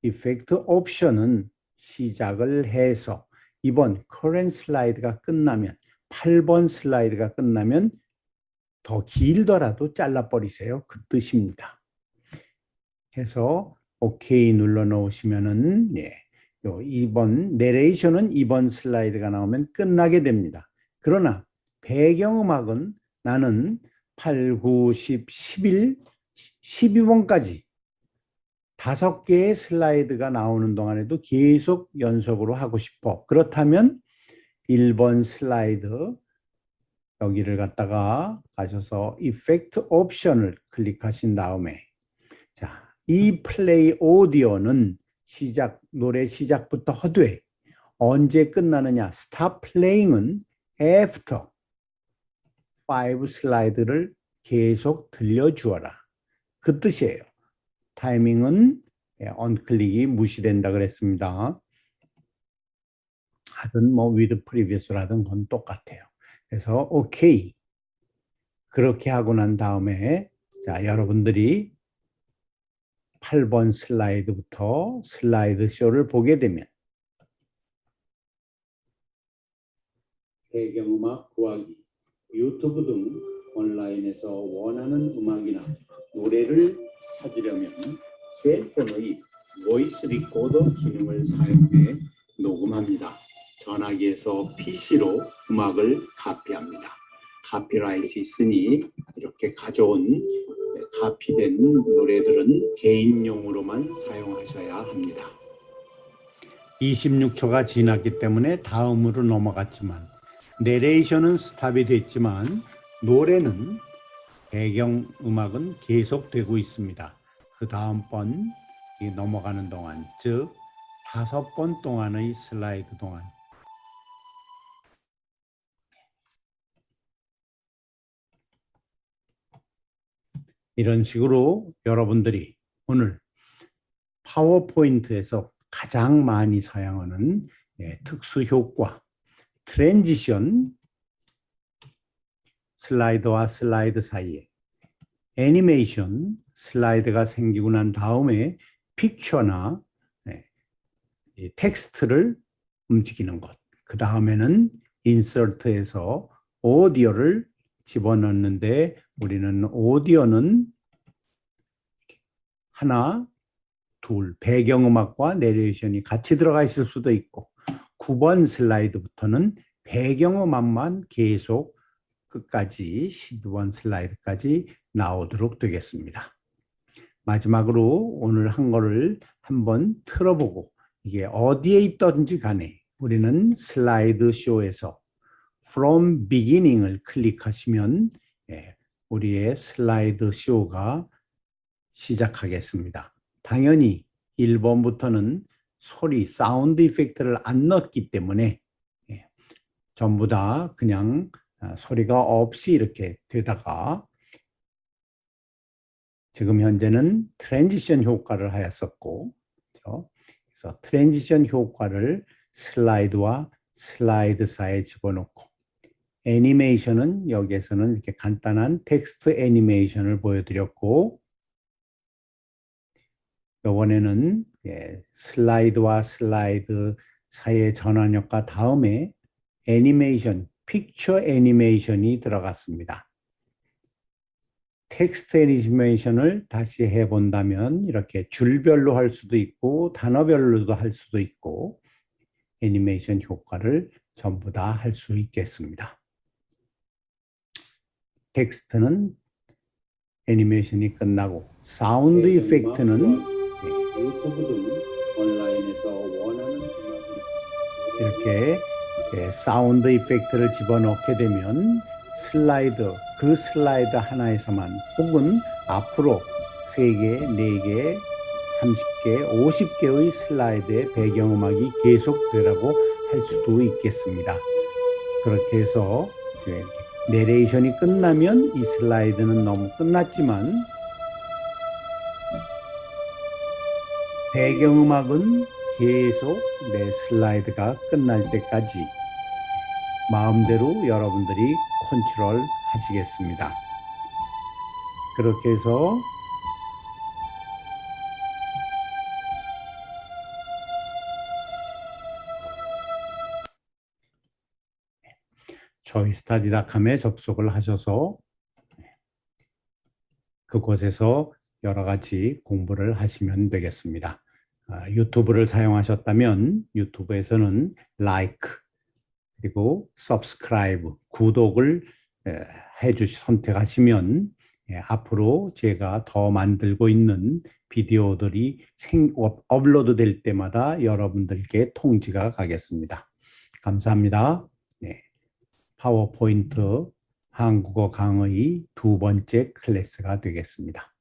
이펙트 옵션은 시작을 해서 이번 current 슬라이드가 끝나면 8번 슬라이드가 끝나면 더 길더라도 잘라버리세요. 그 뜻입니다. 해서 OK 눌러 놓으시면은 요 2번 내레이션은 2번 슬라이드가 나오면 끝나게 됩니다. 그러나 배경음악은 나는 8, 9, 10, 11, 12번까지 5개의 슬라이드가 나오는 동안에도 계속 연속으로 하고 싶어. 그렇다면 1번 슬라이드 여기를 갖다가 가셔서 이펙트 옵션을 클릭하신 다음에 자, 이 플레이 오디오는 노래 시작부터 하되 언제 끝나느냐? 스탑 플레잉은 after 5 슬라이드를 계속 들려주어라. 그 뜻이에요. 타이밍은 언클릭이 무시된다 그랬습니다. 하든 뭐 with previous라든 건 똑같아요. 그래서 오케이. 그렇게 하고 난 다음에 자, 여러분들이 8번 슬라이드부터 슬라이드 쇼를 보게 되면 배경음악 구하기, 유튜브 등 온라인에서 원하는 음악이나 노래를 찾으려면 셀폰의 보이스 리코더 기능을 사용해 녹음합니다. 전화기에서 PC로 음악을 카피합니다. 카피라이트 있으니 이렇게 가져온 카피된 노래들은 개인용으로만 사용하셔야 합니다. 26초가 지났기 때문에 다음으로 넘어갔지만 내레이션은 스탑이 됐지만 노래는 배경음악은 계속되고 있습니다. 그 다음번 넘어가는 동안 즉 5번 동안의 슬라이드 동안 이런 식으로 여러분들이 오늘 파워포인트에서 가장 많이 사용하는 특수 효과 트랜지션 슬라이드와 슬라이드 사이에 애니메이션 슬라이드가 생기고 난 다음에 픽처나 텍스트를 움직이는 것. 그 다음에는 인서트에서 오디오를 집어넣는데 우리는 오디오는 하나, 둘, 배경음악과 내레이션이 같이 들어가 있을 수도 있고 9번 슬라이드부터는 배경음악만 계속 끝까지 12번 슬라이드까지 나오도록 되겠습니다. 마지막으로 오늘 한 거를 한번 틀어보고 이게 어디에 있든지 간에 우리는 슬라이드 쇼에서 From Beginning을 클릭하시면 우리의 슬라이드 쇼가 시작하겠습니다. 당연히 1번부터는 소리, 사운드 이펙트를 안 넣었기 때문에 전부 다 그냥 소리가 없이 이렇게 되다가 지금 현재는 트랜지션 효과를 하였었고, 그래서 트랜지션 효과를 슬라이드와 슬라이드 사이에 집어넣고, 애니메이션은 여기에서는 이렇게 간단한 텍스트 애니메이션을 보여드렸고, 이번에는 슬라이드와 슬라이드 사이의 전환역과 다음에 애니메이션, 픽처 애니메이션이 들어갔습니다. 텍스트 애니메이션을 다시 해본다면 이렇게 줄별로 할 수도 있고 단어별로도 할 수도 있고 애니메이션 효과를 전부 다 할 수 있겠습니다. 텍스트는 애니메이션이 끝나고 사운드 이펙트는 온라인에서 원하는 이렇게 사운드 이펙트를 집어넣게 되면 슬라이드, 그 슬라이드 하나에서만 혹은 앞으로 3개, 4개, 30개, 50개의 슬라이드의 배경음악이 계속되라고 할 수도 있겠습니다. 그렇게 해서 내레이션이 끝나면 이 슬라이드는 너무 끝났지만 배경음악은 계속 내 슬라이드가 끝날 때까지 마음대로 여러분들이 컨트롤 하시겠습니다. 그렇게 해서 joystudy.com에 접속을 하셔서 그곳에서 여러 가지 공부를 하시면 되겠습니다. 유튜브를 사용하셨다면 유튜브에서는 like 그리고 subscribe, 구독을 선택하시면 앞으로 제가 더 만들고 있는 비디오들이 업로드 될 때마다 여러분들께 통지가 가겠습니다. 감사합니다. 파워포인트 한국어 강의 2번째 클래스가 되겠습니다.